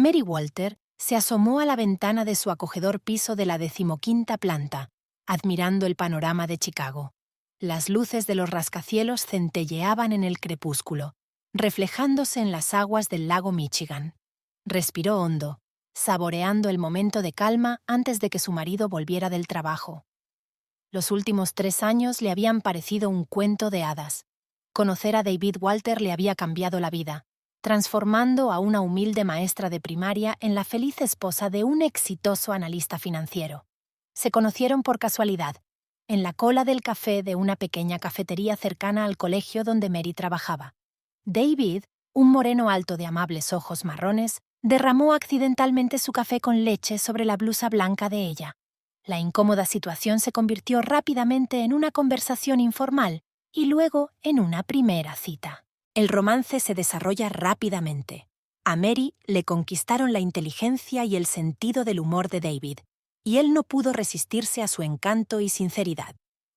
Mary Walter se asomó a la ventana de su acogedor piso de la 15ª planta, admirando el panorama de Chicago. Las luces de los rascacielos centelleaban en el crepúsculo, reflejándose en las aguas del lago Michigan. Respiró hondo, saboreando el momento de calma antes de que su marido volviera del trabajo. Los últimos 3 años le habían parecido un cuento de hadas. Conocer a David Walter le había cambiado la vida, transformando a una humilde maestra de primaria en la feliz esposa de un exitoso analista financiero. Se conocieron por casualidad, en la cola del café de una pequeña cafetería cercana al colegio donde Mary trabajaba. David, un moreno alto de amables ojos marrones, derramó accidentalmente su café con leche sobre la blusa blanca de ella. La incómoda situación se convirtió rápidamente en una conversación informal y luego en una primera cita. El romance se desarrolla rápidamente. A Mary le conquistaron la inteligencia y el sentido del humor de David, y él no pudo resistirse a su encanto y sinceridad.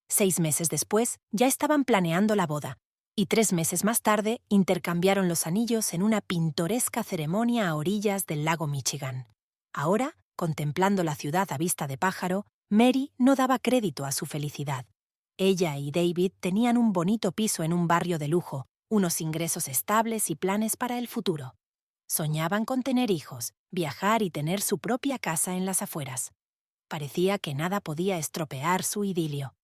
6 meses después, ya estaban planeando la boda, y 3 meses más tarde intercambiaron los anillos en una pintoresca ceremonia a orillas del lago Michigan. Ahora, contemplando la ciudad a vista de pájaro, Mary no daba crédito a su felicidad. Ella y David tenían un bonito piso en un barrio de lujo, unos ingresos estables y planes para el futuro. Soñaban con tener hijos, viajar y tener su propia casa en las afueras. Parecía que nada podía estropear su idilio.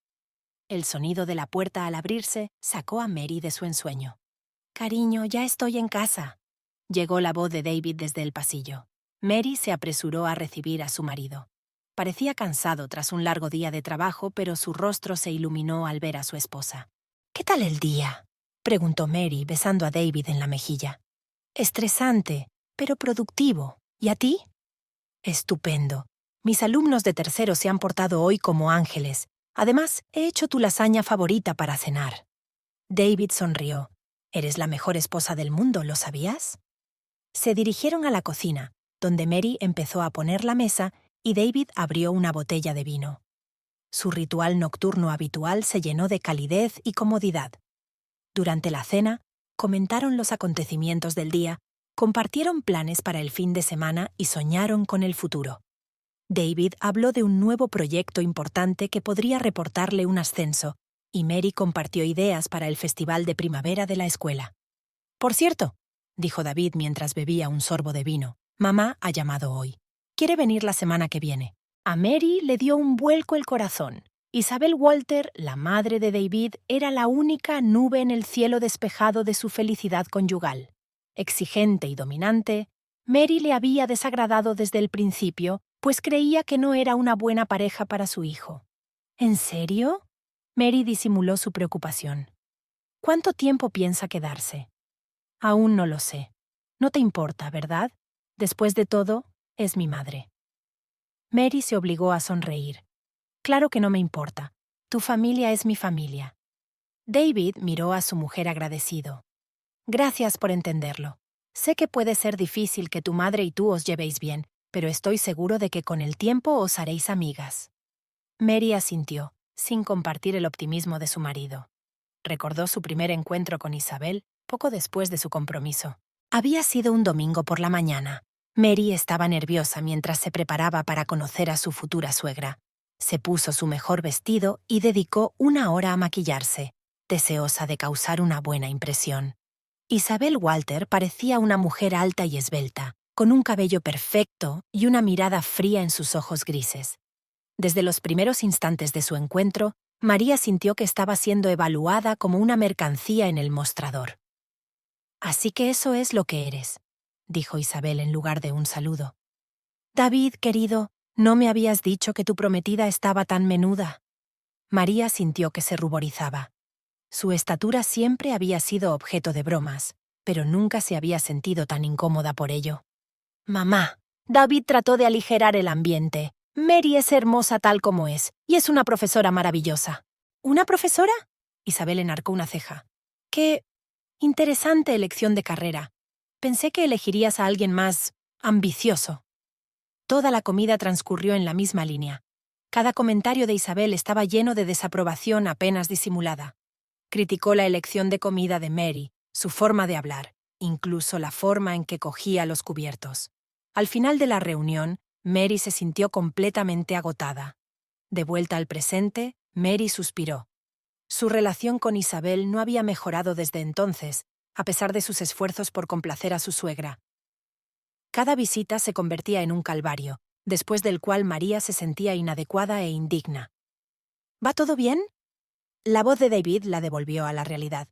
El sonido de la puerta al abrirse sacó a Mary de su ensueño. «Cariño, ya estoy en casa», llegó la voz de David desde el pasillo. Mary se apresuró a recibir a su marido. Parecía cansado tras un largo día de trabajo, pero su rostro se iluminó al ver a su esposa. «¿Qué tal el día?», preguntó Mary, besando a David en la mejilla. «Estresante, pero productivo. ¿Y a ti?» «Estupendo. Mis alumnos de tercero se han portado hoy como ángeles. Además, he hecho tu lasaña favorita para cenar». David sonrió. «Eres la mejor esposa del mundo, ¿lo sabías?». Se dirigieron a la cocina, donde Mary empezó a poner la mesa y David abrió una botella de vino. Su ritual nocturno habitual se llenó de calidez y comodidad. Durante la cena, comentaron los acontecimientos del día, compartieron planes para el fin de semana y soñaron con el futuro. David habló de un nuevo proyecto importante que podría reportarle un ascenso, y Mary compartió ideas para el festival de primavera de la escuela. «Por cierto», dijo David mientras bebía un sorbo de vino, «mamá ha llamado hoy. Quiere venir la semana que viene». A Mary le dio un vuelco el corazón. Isabel Walter, la madre de David, era la única nube en el cielo despejado de su felicidad conyugal. Exigente y dominante, Mary le había desagradado desde el principio, pues creía que no era una buena pareja para su hijo. «¿En serio?», Mary disimuló su preocupación. «¿Cuánto tiempo piensa quedarse?». «Aún no lo sé. No te importa, ¿verdad? Después de todo, es mi madre». Mary se obligó a sonreír. «Claro que no me importa. Tu familia es mi familia». David miró a su mujer agradecido. «Gracias por entenderlo. Sé que puede ser difícil que tu madre y tú os llevéis bien, pero estoy seguro de que con el tiempo os haréis amigas». Mary asintió, sin compartir el optimismo de su marido. Recordó su primer encuentro con Isabel poco después de su compromiso. Había sido un domingo por la mañana. Mary estaba nerviosa mientras se preparaba para conocer a su futura suegra. Se puso su mejor vestido y dedicó 1 hora a maquillarse, deseosa de causar una buena impresión. Isabel Walter parecía una mujer alta y esbelta, con un cabello perfecto y una mirada fría en sus ojos grises. Desde los primeros instantes de su encuentro, María sintió que estaba siendo evaluada como una mercancía en el mostrador. «Así que eso es lo que eres», dijo Isabel en lugar de un saludo. «David, querido, ¿no me habías dicho que tu prometida estaba tan menuda?». María sintió que se ruborizaba. Su estatura siempre había sido objeto de bromas, pero nunca se había sentido tan incómoda por ello. «Mamá», David trató de aligerar el ambiente. «Mary es hermosa tal como es, y es una profesora maravillosa». «¿Una profesora?», Isabel enarcó una ceja. «Qué interesante elección de carrera. Pensé que elegirías a alguien más ambicioso». Toda la comida transcurrió en la misma línea. Cada comentario de Isabel estaba lleno de desaprobación apenas disimulada. Criticó la elección de comida de Mary, su forma de hablar, incluso la forma en que cogía los cubiertos. Al final de la reunión, Mary se sintió completamente agotada. De vuelta al presente, Mary suspiró. Su relación con Isabel no había mejorado desde entonces, a pesar de sus esfuerzos por complacer a su suegra. Cada visita se convertía en un calvario, después del cual María se sentía inadecuada e indigna. ¿Va todo bien? La voz de David la devolvió a la realidad.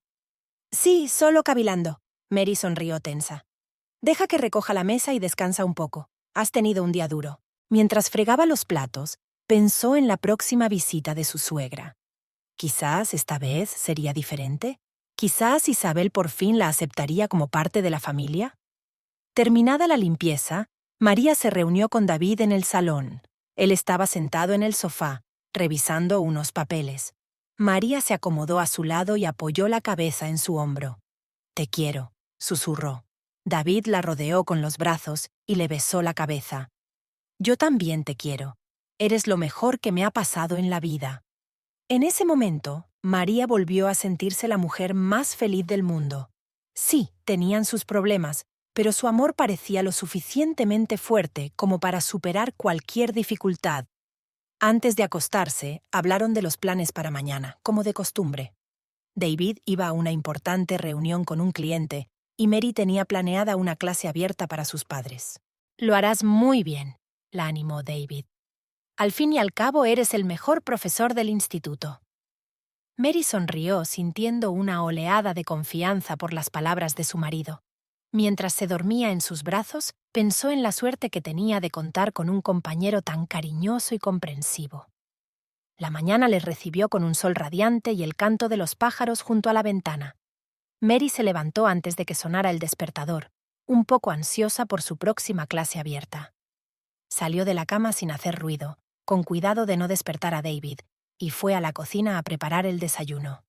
Sí, solo cavilando. Mary sonrió tensa. Deja que recoja la mesa y descansa un poco. Has tenido un día duro. Mientras fregaba los platos, pensó en la próxima visita de su suegra. Quizás esta vez sería diferente. Quizás Isabel por fin la aceptaría como parte de la familia. Terminada la limpieza, María se reunió con David en el salón. Él estaba sentado en el sofá, revisando unos papeles. María se acomodó a su lado y apoyó la cabeza en su hombro. «Te quiero», susurró. David la rodeó con los brazos y le besó la cabeza. «Yo también te quiero. Eres lo mejor que me ha pasado en la vida». En ese momento, María volvió a sentirse la mujer más feliz del mundo. Sí, tenían sus problemas, pero su amor parecía lo suficientemente fuerte como para superar cualquier dificultad. Antes de acostarse, hablaron de los planes para mañana, como de costumbre. David iba a una importante reunión con un cliente y Mary tenía planeada una clase abierta para sus padres. «Lo harás muy bien», la animó David. «Al fin y al cabo eres el mejor profesor del instituto». Mary sonrió sintiendo una oleada de confianza por las palabras de su marido. Mientras se dormía en sus brazos, pensó en la suerte que tenía de contar con un compañero tan cariñoso y comprensivo. La mañana les recibió con un sol radiante y el canto de los pájaros junto a la ventana. Mary se levantó antes de que sonara el despertador, un poco ansiosa por su próxima clase abierta. Salió de la cama sin hacer ruido, con cuidado de no despertar a David, y fue a la cocina a preparar el desayuno.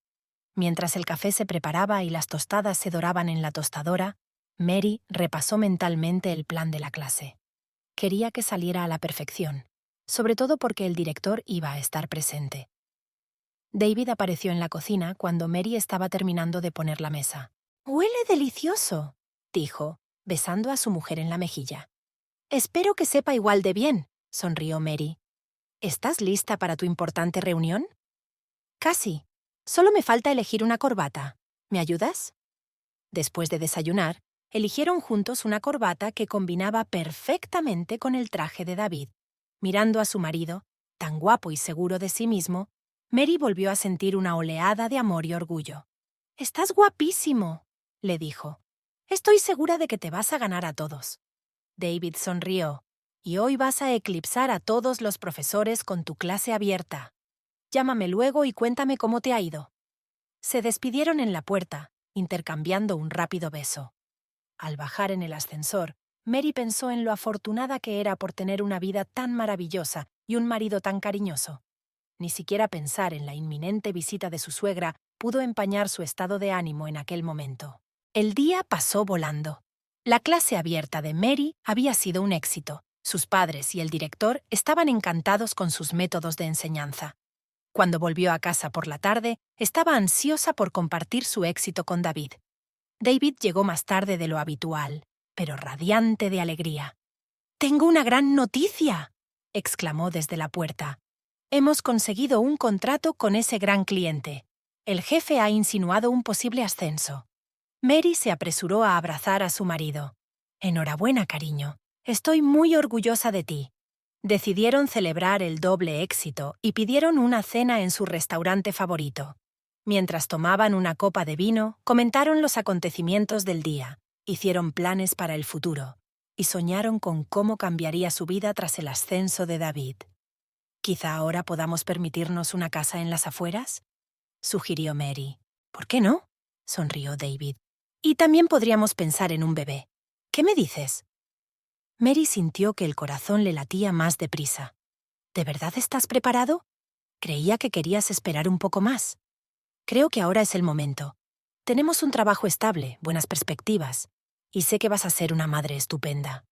Mientras el café se preparaba y las tostadas se doraban en la tostadora, Mary repasó mentalmente el plan de la clase. Quería que saliera a la perfección, sobre todo porque el director iba a estar presente. David apareció en la cocina cuando Mary estaba terminando de poner la mesa. «Huele delicioso», dijo, besando a su mujer en la mejilla. «Espero que sepa igual de bien», sonrió Mary. «¿Estás lista para tu importante reunión?» «Casi. Solo me falta elegir una corbata. ¿Me ayudas?» Después de desayunar, eligieron juntos una corbata que combinaba perfectamente con el traje de David. Mirando a su marido, tan guapo y seguro de sí mismo, Mary volvió a sentir una oleada de amor y orgullo. «Estás guapísimo», le dijo. «Estoy segura de que te vas a ganar a todos». David sonrió. «Y hoy vas a eclipsar a todos los profesores con tu clase abierta. Llámame luego y cuéntame cómo te ha ido». Se despidieron en la puerta, intercambiando un rápido beso. Al bajar en el ascensor, Mary pensó en lo afortunada que era por tener una vida tan maravillosa y un marido tan cariñoso. Ni siquiera pensar en la inminente visita de su suegra pudo empañar su estado de ánimo en aquel momento. El día pasó volando. La clase abierta de Mary había sido un éxito. Sus padres y el director estaban encantados con sus métodos de enseñanza. Cuando volvió a casa por la tarde, estaba ansiosa por compartir su éxito con David. David llegó más tarde de lo habitual, pero radiante de alegría. «¡Tengo una gran noticia!», exclamó desde la puerta. «Hemos conseguido un contrato con ese gran cliente. El jefe ha insinuado un posible ascenso». Mary se apresuró a abrazar a su marido. «Enhorabuena, cariño. Estoy muy orgullosa de ti». Decidieron celebrar el doble éxito y pidieron una cena en su restaurante favorito. Mientras tomaban una copa de vino, comentaron los acontecimientos del día, hicieron planes para el futuro y soñaron con cómo cambiaría su vida tras el ascenso de David. «Quizá ahora podamos permitirnos una casa en las afueras», sugirió Mary. «¿Por qué no?», sonrió David. «Y también podríamos pensar en un bebé. ¿Qué me dices?» Mary sintió que el corazón le latía más deprisa. «¿De verdad estás preparado? Creía que querías esperar un poco más». «Creo que ahora es el momento. Tenemos un trabajo estable, buenas perspectivas, y sé que vas a ser una madre estupenda».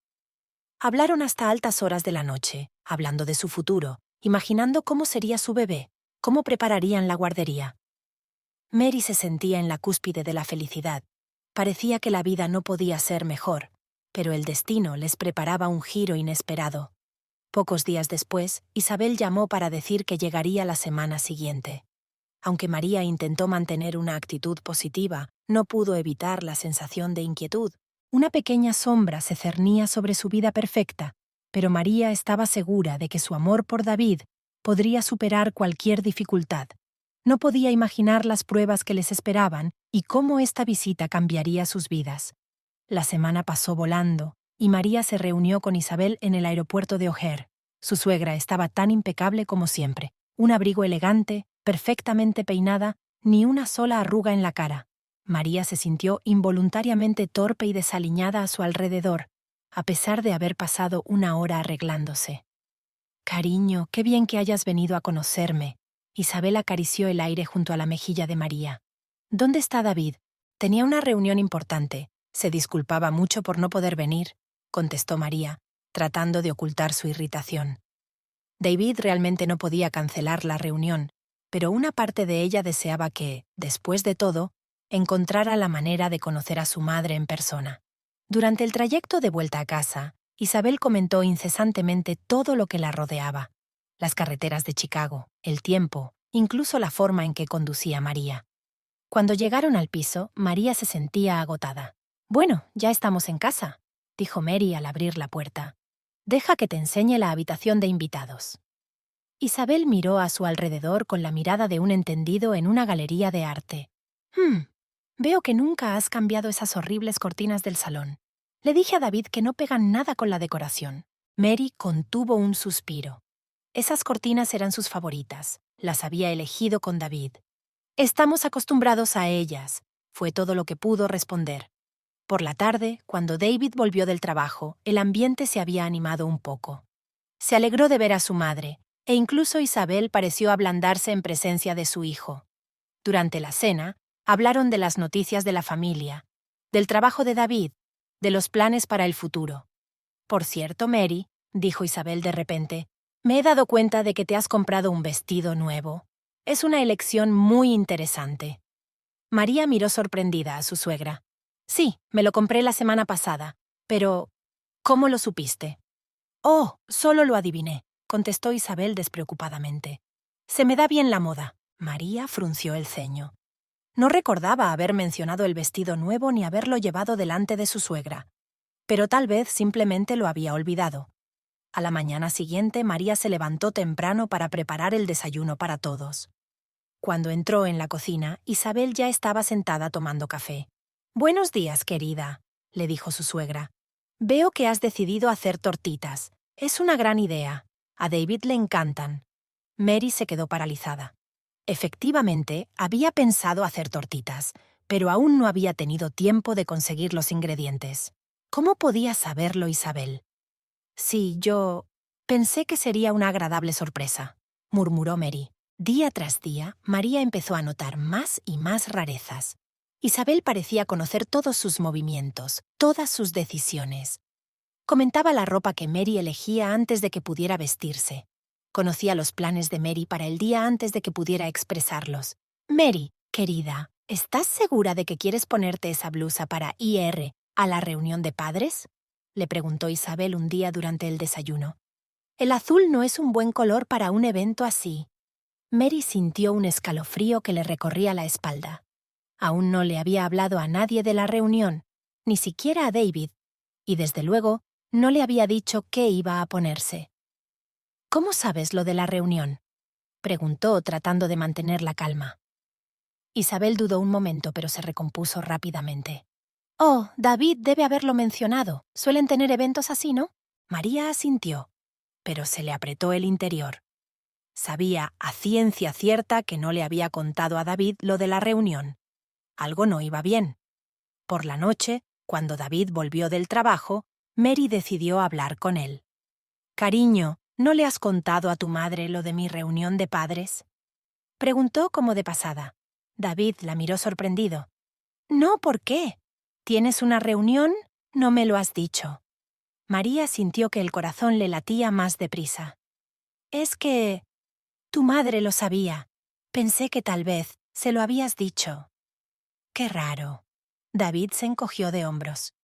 Hablaron hasta altas horas de la noche, hablando de su futuro, imaginando cómo sería su bebé, cómo prepararían la guardería. Mary se sentía en la cúspide de la felicidad. Parecía que la vida no podía ser mejor. Pero el destino les preparaba un giro inesperado. Pocos días después, Isabel llamó para decir que llegaría la semana siguiente. Aunque María intentó mantener una actitud positiva, no pudo evitar la sensación de inquietud. Una pequeña sombra se cernía sobre su vida perfecta, pero María estaba segura de que su amor por David podría superar cualquier dificultad. No podía imaginar las pruebas que les esperaban y cómo esta visita cambiaría sus vidas. La semana pasó volando, y María se reunió con Isabel en el aeropuerto de O'Hare. Su suegra estaba tan impecable como siempre. Un abrigo elegante, perfectamente peinada, ni una sola arruga en la cara. María se sintió involuntariamente torpe y desaliñada a su alrededor, a pesar de haber pasado una hora arreglándose. «Cariño, qué bien que hayas venido a conocerme». Isabel acarició el aire junto a la mejilla de María. «¿Dónde está David? Tenía una reunión importante. Se disculpaba mucho por no poder venir», contestó María, tratando de ocultar su irritación. David realmente no podía cancelar la reunión, pero una parte de ella deseaba que, después de todo, encontrara la manera de conocer a su madre en persona. Durante el trayecto de vuelta a casa, Isabel comentó incesantemente todo lo que la rodeaba: las carreteras de Chicago, el tiempo, incluso la forma en que conducía María. Cuando llegaron al piso, María se sentía agotada. «Bueno, ya estamos en casa», dijo Mary al abrir la puerta. «Deja que te enseñe la habitación de invitados». Isabel miró a su alrededor con la mirada de un entendido en una galería de arte. Veo que nunca has cambiado esas horribles cortinas del salón. Le dije a David que no pegan nada con la decoración». Mary contuvo un suspiro. Esas cortinas eran sus favoritas. Las había elegido con David. «Estamos acostumbrados a ellas», fue todo lo que pudo responder. Por la tarde, cuando David volvió del trabajo, el ambiente se había animado un poco. Se alegró de ver a su madre, e incluso Isabel pareció ablandarse en presencia de su hijo. Durante la cena, hablaron de las noticias de la familia, del trabajo de David, de los planes para el futuro. «Por cierto, Mary», dijo Isabel de repente, «me he dado cuenta de que te has comprado un vestido nuevo. Es una elección muy interesante». María miró sorprendida a su suegra. «Sí, me lo compré la semana pasada, pero ¿cómo lo supiste?» «Oh, solo lo adiviné», contestó Isabel despreocupadamente. «Se me da bien la moda». María frunció el ceño. No recordaba haber mencionado el vestido nuevo ni haberlo llevado delante de su suegra, pero tal vez simplemente lo había olvidado. A la mañana siguiente, María se levantó temprano para preparar el desayuno para todos. Cuando entró en la cocina, Isabel ya estaba sentada tomando café. «Buenos días, querida», le dijo su suegra. «Veo que has decidido hacer tortitas. Es una gran idea. A David le encantan». Mary se quedó paralizada. Efectivamente, había pensado hacer tortitas, pero aún no había tenido tiempo de conseguir los ingredientes. ¿Cómo podía saberlo Isabel? «Sí, yo pensé que sería una agradable sorpresa», murmuró Mary. Día tras día, María empezó a notar más y más rarezas. Isabel parecía conocer todos sus movimientos, todas sus decisiones. Comentaba la ropa que Mary elegía antes de que pudiera vestirse. Conocía los planes de Mary para el día antes de que pudiera expresarlos. «Mary, querida, ¿estás segura de que quieres ponerte esa blusa para ir a la reunión de padres?», le preguntó Isabel un día durante el desayuno. «El azul no es un buen color para un evento así». Mary sintió un escalofrío que le recorría la espalda. Aún no le había hablado a nadie de la reunión, ni siquiera a David, y desde luego no le había dicho qué iba a ponerse. «¿Cómo sabes lo de la reunión?», preguntó tratando de mantener la calma. Isabel dudó un momento, pero se recompuso rápidamente. «Oh, David debe haberlo mencionado. Suelen tener eventos así, ¿no?». María asintió, pero se le apretó el interior. Sabía a ciencia cierta que no le había contado a David lo de la reunión. Algo no iba bien. Por la noche, cuando David volvió del trabajo, Mary decidió hablar con él. «Cariño, ¿no le has contado a tu madre lo de mi reunión de padres?», preguntó como de pasada. David la miró sorprendido. «No, ¿por qué? ¿Tienes una reunión? No me lo has dicho». María sintió que el corazón le latía más deprisa. «Es que tu madre lo sabía. Pensé que tal vez se lo habías dicho». «Qué raro». David se encogió de hombros.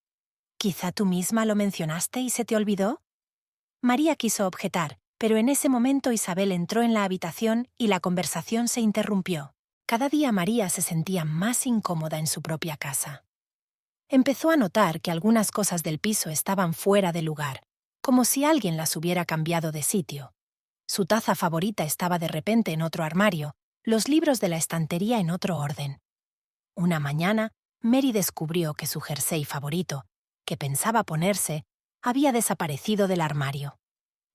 ¿Quizá tú misma lo mencionaste y se te olvidó? María quiso objetar, pero en ese momento Isabel entró en la habitación y la conversación se interrumpió. Cada día María se sentía más incómoda en su propia casa. Empezó a notar que algunas cosas del piso estaban fuera de lugar, como si alguien las hubiera cambiado de sitio. Su taza favorita estaba de repente en otro armario, los libros de la estantería en otro orden. Una mañana, Mary descubrió que su jersey favorito, que pensaba ponerse, había desaparecido del armario.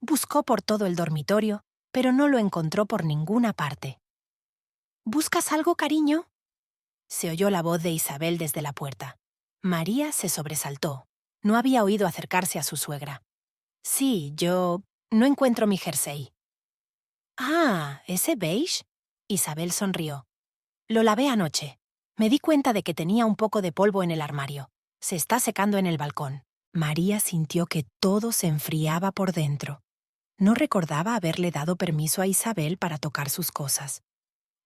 Buscó por todo el dormitorio, pero no lo encontró por ninguna parte. ¿Buscas algo, cariño? Se oyó la voz de Isabel desde la puerta. María se sobresaltó. No había oído acercarse a su suegra. Sí, no encuentro mi jersey. Ah, ¿ese beige? Isabel sonrió. Lo lavé anoche. Me di cuenta de que tenía un poco de polvo en el armario. Se está secando en el balcón. María sintió que todo se enfriaba por dentro. No recordaba haberle dado permiso a Isabel para tocar sus cosas.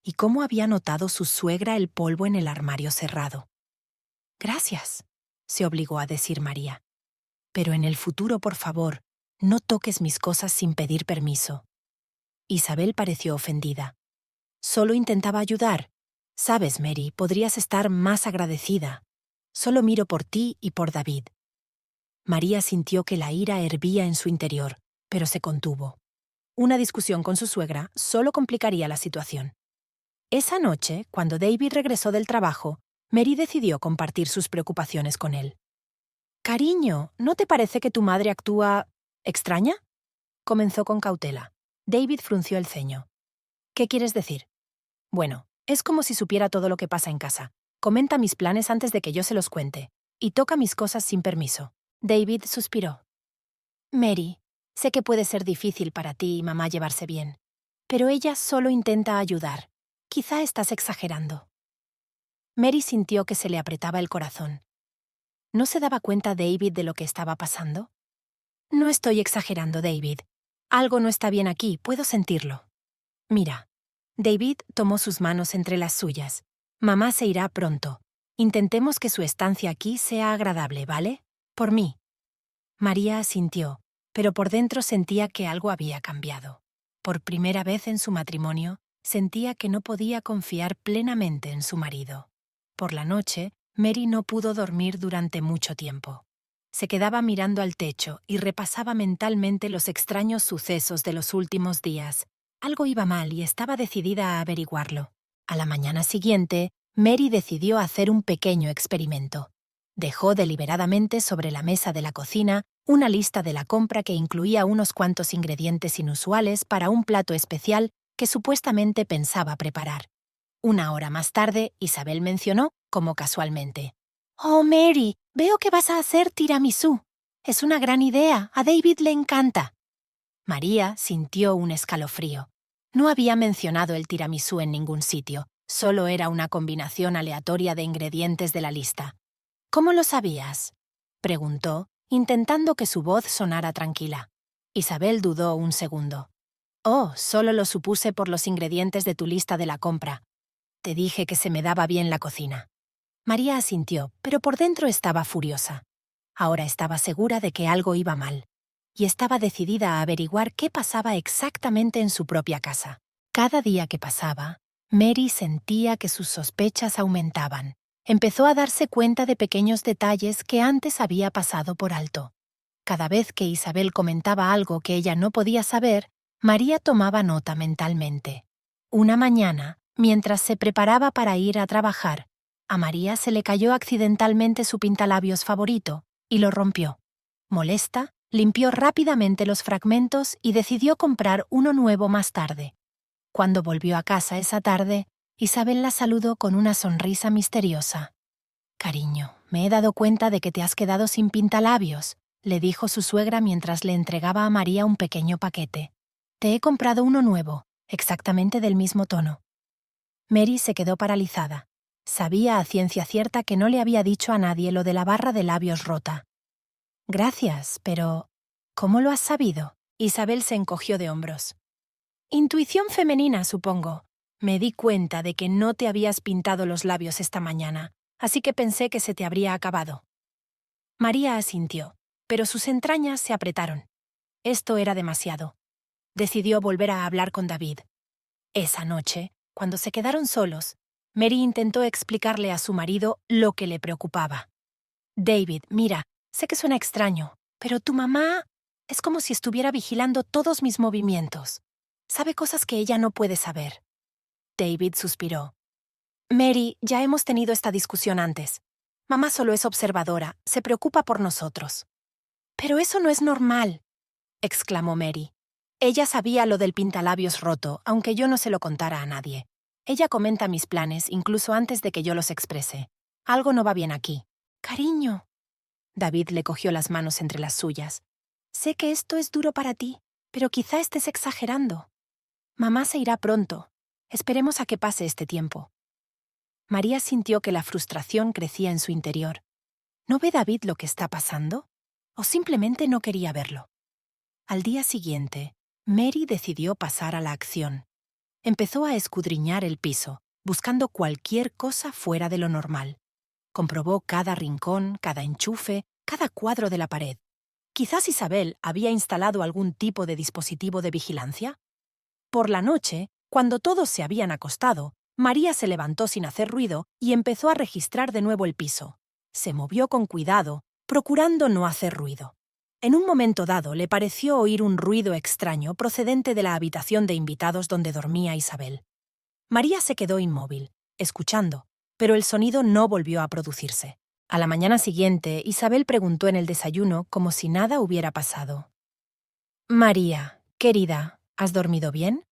¿Y cómo había notado su suegra el polvo en el armario cerrado? Gracias, se obligó a decir María. Pero en el futuro, por favor, no toques mis cosas sin pedir permiso. Isabel pareció ofendida. Solo intentaba ayudar. Sabes, Mary, podrías estar más agradecida. Solo miro por ti y por David. María sintió que la ira hervía en su interior, pero se contuvo. Una discusión con su suegra solo complicaría la situación. Esa noche, cuando David regresó del trabajo, Mary decidió compartir sus preocupaciones con él. «Cariño, ¿no te parece que tu madre actúa extraña?», comenzó con cautela. David frunció el ceño. «¿Qué quieres decir?». «Bueno, es como si supiera todo lo que pasa en casa. Comenta mis planes antes de que yo se los cuente. Y toca mis cosas sin permiso». David suspiró. «Mary, sé que puede ser difícil para ti y mamá llevarse bien, pero ella solo intenta ayudar. Quizá estás exagerando». Mary sintió que se le apretaba el corazón. ¿No se daba cuenta David de lo que estaba pasando? «No estoy exagerando, David. Algo no está bien aquí, puedo sentirlo». «Mira». David tomó sus manos entre las suyas. «Mamá se irá pronto. Intentemos que su estancia aquí sea agradable, ¿vale? Por mí». María asintió, pero por dentro sentía que algo había cambiado. Por primera vez en su matrimonio, sentía que no podía confiar plenamente en su marido. Por la noche, Mary no pudo dormir durante mucho tiempo. Se quedaba mirando al techo y repasaba mentalmente los extraños sucesos de los últimos días. Algo iba mal y estaba decidida a averiguarlo. A la mañana siguiente, Mary decidió hacer un pequeño experimento. Dejó deliberadamente sobre la mesa de la cocina una lista de la compra que incluía unos cuantos ingredientes inusuales para un plato especial que supuestamente pensaba preparar. Una hora más tarde, Isabel mencionó, como casualmente: «Oh, Mary, veo que vas a hacer tiramisú. Es una gran idea, a David le encanta». María sintió un escalofrío. No había mencionado el tiramisú en ningún sitio, solo era una combinación aleatoria de ingredientes de la lista. «¿Cómo lo sabías?», preguntó, intentando que su voz sonara tranquila. Isabel dudó un segundo. «Oh, solo lo supuse por los ingredientes de tu lista de la compra. Te dije que se me daba bien la cocina». María asintió, pero por dentro estaba furiosa. Ahora estaba segura de que algo iba mal, y estaba decidida a averiguar qué pasaba exactamente en su propia casa. Cada día que pasaba, Mary sentía que sus sospechas aumentaban. Empezó a darse cuenta de pequeños detalles que antes había pasado por alto. Cada vez que Isabel comentaba algo que ella no podía saber, María tomaba nota mentalmente. Una mañana, mientras se preparaba para ir a trabajar, a María se le cayó accidentalmente su pintalabios favorito y lo rompió. Molesta, limpió rápidamente los fragmentos y decidió comprar uno nuevo más tarde. Cuando volvió a casa esa tarde, Isabel la saludó con una sonrisa misteriosa. «Cariño, me he dado cuenta de que te has quedado sin pintalabios», le dijo su suegra mientras le entregaba a María un pequeño paquete. «Te he comprado uno nuevo, exactamente del mismo tono». Mary se quedó paralizada. Sabía a ciencia cierta que no le había dicho a nadie lo de la barra de labios rota. «Gracias, pero ¿cómo lo has sabido?». Isabel se encogió de hombros. «Intuición femenina, supongo. Me di cuenta de que no te habías pintado los labios esta mañana, así que pensé que se te habría acabado». María asintió, pero sus entrañas se apretaron. Esto era demasiado. Decidió volver a hablar con David. Esa noche, cuando se quedaron solos, Mary intentó explicarle a su marido lo que le preocupaba. David, mira, sé que suena extraño, pero tu mamá es como si estuviera vigilando todos mis movimientos. Sabe cosas que ella no puede saber. David suspiró. Mary, ya hemos tenido esta discusión antes. Mamá solo es observadora, se preocupa por nosotros. Pero eso no es normal, exclamó Mary. Ella sabía lo del pintalabios roto, aunque yo no se lo contara a nadie. Ella comenta mis planes incluso antes de que yo los exprese. Algo no va bien aquí. Cariño. David le cogió las manos entre las suyas. Sé que esto es duro para ti, pero quizá estés exagerando. Mamá se irá pronto. Esperemos a que pase este tiempo. María sintió que la frustración crecía en su interior. ¿No ve David lo que está pasando? ¿O simplemente no quería verlo? Al día siguiente, Mary decidió pasar a la acción. Empezó a escudriñar el piso, buscando cualquier cosa fuera de lo normal. Comprobó cada rincón, cada enchufe, cada cuadro de la pared. Quizás Isabel había instalado algún tipo de dispositivo de vigilancia. Por la noche, cuando todos se habían acostado, María se levantó sin hacer ruido y empezó a registrar de nuevo el piso. Se movió con cuidado, procurando no hacer ruido. En un momento dado le pareció oír un ruido extraño procedente de la habitación de invitados donde dormía Isabel. María se quedó inmóvil, escuchando, pero el sonido no volvió a producirse. A la mañana siguiente, Isabel preguntó en el desayuno como si nada hubiera pasado. María, querida, ¿has dormido bien?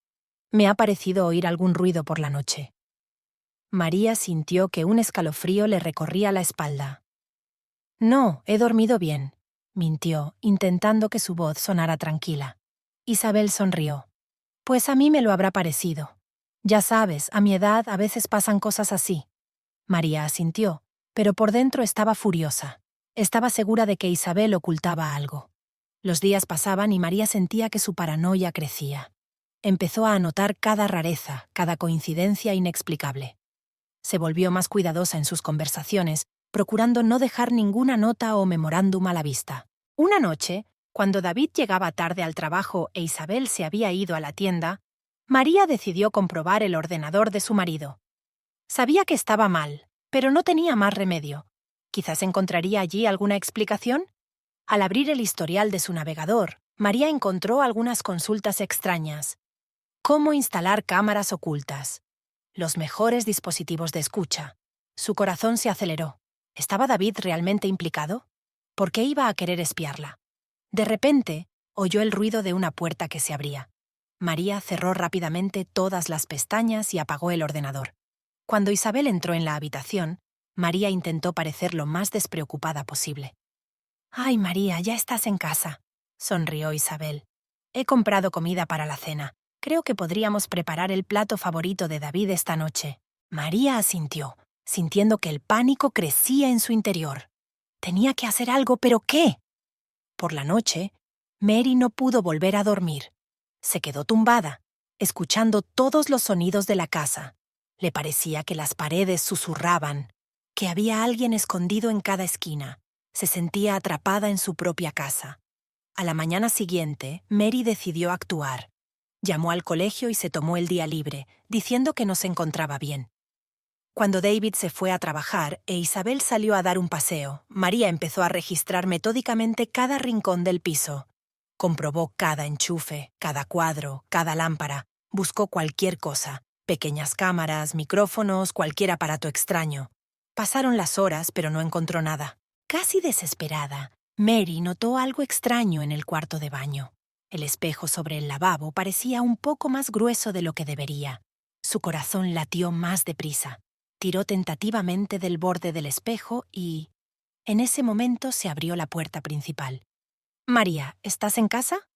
Me ha parecido oír algún ruido por la noche. María sintió que un escalofrío le recorría la espalda. No, he dormido bien, mintió, intentando que su voz sonara tranquila. Isabel sonrió. Pues a mí me lo habrá parecido. Ya sabes, a mi edad a veces pasan cosas así. María asintió, pero por dentro estaba furiosa. Estaba segura de que Isabel ocultaba algo. Los días pasaban y María sentía que su paranoia crecía. Empezó a anotar cada rareza, cada coincidencia inexplicable. Se volvió más cuidadosa en sus conversaciones, procurando no dejar ninguna nota o memorándum a la vista. Una noche, cuando David llegaba tarde al trabajo e Isabel se había ido a la tienda, María decidió comprobar el ordenador de su marido. Sabía que estaba mal, pero no tenía más remedio. ¿Quizás encontraría allí alguna explicación? Al abrir el historial de su navegador, María encontró algunas consultas extrañas. ¿Cómo instalar cámaras ocultas? Los mejores dispositivos de escucha. Su corazón se aceleró. ¿Estaba David realmente implicado? ¿Por qué iba a querer espiarla? De repente, oyó el ruido de una puerta que se abría. María cerró rápidamente todas las pestañas y apagó el ordenador. Cuando Isabel entró en la habitación, María intentó parecer lo más despreocupada posible. «Ay, María, ya estás en casa», sonrió Isabel. «He comprado comida para la cena. Creo que podríamos preparar el plato favorito de David esta noche». María asintió, sintiendo que el pánico crecía en su interior. Tenía que hacer algo, ¿pero qué? Por la noche, Mary no pudo volver a dormir. Se quedó tumbada, escuchando todos los sonidos de la casa. Le parecía que las paredes susurraban, que había alguien escondido en cada esquina. Se sentía atrapada en su propia casa. A la mañana siguiente, Mary decidió actuar. Llamó al colegio y se tomó el día libre, diciendo que no se encontraba bien. Cuando David se fue a trabajar e Isabel salió a dar un paseo, María empezó a registrar metódicamente cada rincón del piso. Comprobó cada enchufe, cada cuadro, cada lámpara. Buscó cualquier cosa, pequeñas cámaras, micrófonos, cualquier aparato extraño. Pasaron las horas, pero no encontró nada. Casi desesperada, Mary notó algo extraño en el cuarto de baño. El espejo sobre el lavabo parecía un poco más grueso de lo que debería. Su corazón latió más deprisa. Tiró tentativamente del borde del espejo y, en ese momento, se abrió la puerta principal. «María, ¿estás en casa?»,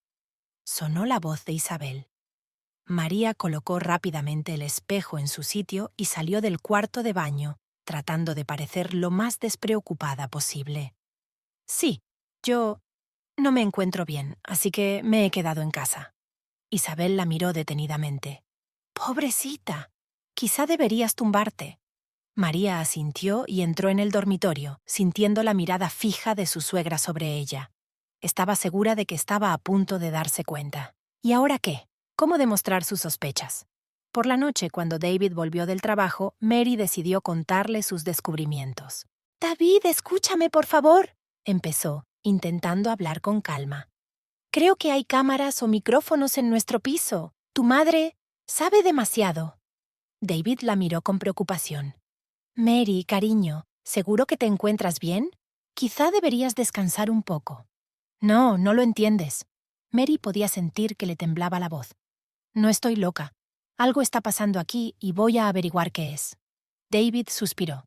sonó la voz de Isabel. María colocó rápidamente el espejo en su sitio y salió del cuarto de baño, tratando de parecer lo más despreocupada posible. «Sí, yo no me encuentro bien, así que me he quedado en casa». Isabel la miró detenidamente. «Pobrecita, quizá deberías tumbarte». María asintió y entró en el dormitorio, sintiendo la mirada fija de su suegra sobre ella. Estaba segura de que estaba a punto de darse cuenta. ¿Y ahora qué? ¿Cómo demostrar sus sospechas? Por la noche, cuando David volvió del trabajo, Mary decidió contarle sus descubrimientos. «David, escúchame, por favor», empezó, intentando hablar con calma. «Creo que hay cámaras o micrófonos en nuestro piso. Tu madre sabe demasiado». David la miró con preocupación. «Mary, cariño, ¿seguro que te encuentras bien? Quizá deberías descansar un poco». «No, no lo entiendes». Mary podía sentir que le temblaba la voz. «No estoy loca. Algo está pasando aquí y voy a averiguar qué es». David suspiró.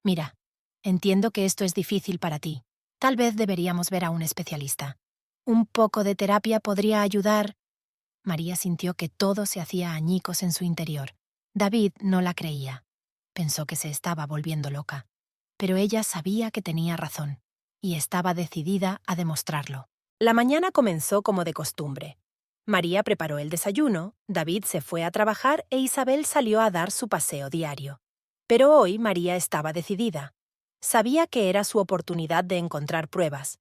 «Mira, entiendo que esto es difícil para ti. Tal vez deberíamos ver a un especialista. Un poco de terapia podría ayudar». María sintió que todo se hacía añicos en su interior. David no la creía. Pensó que se estaba volviendo loca. Pero ella sabía que tenía razón, y estaba decidida a demostrarlo. La mañana comenzó como de costumbre. María preparó el desayuno, David se fue a trabajar e Isabel salió a dar su paseo diario. Pero hoy María estaba decidida. Sabía que era su oportunidad de encontrar pruebas.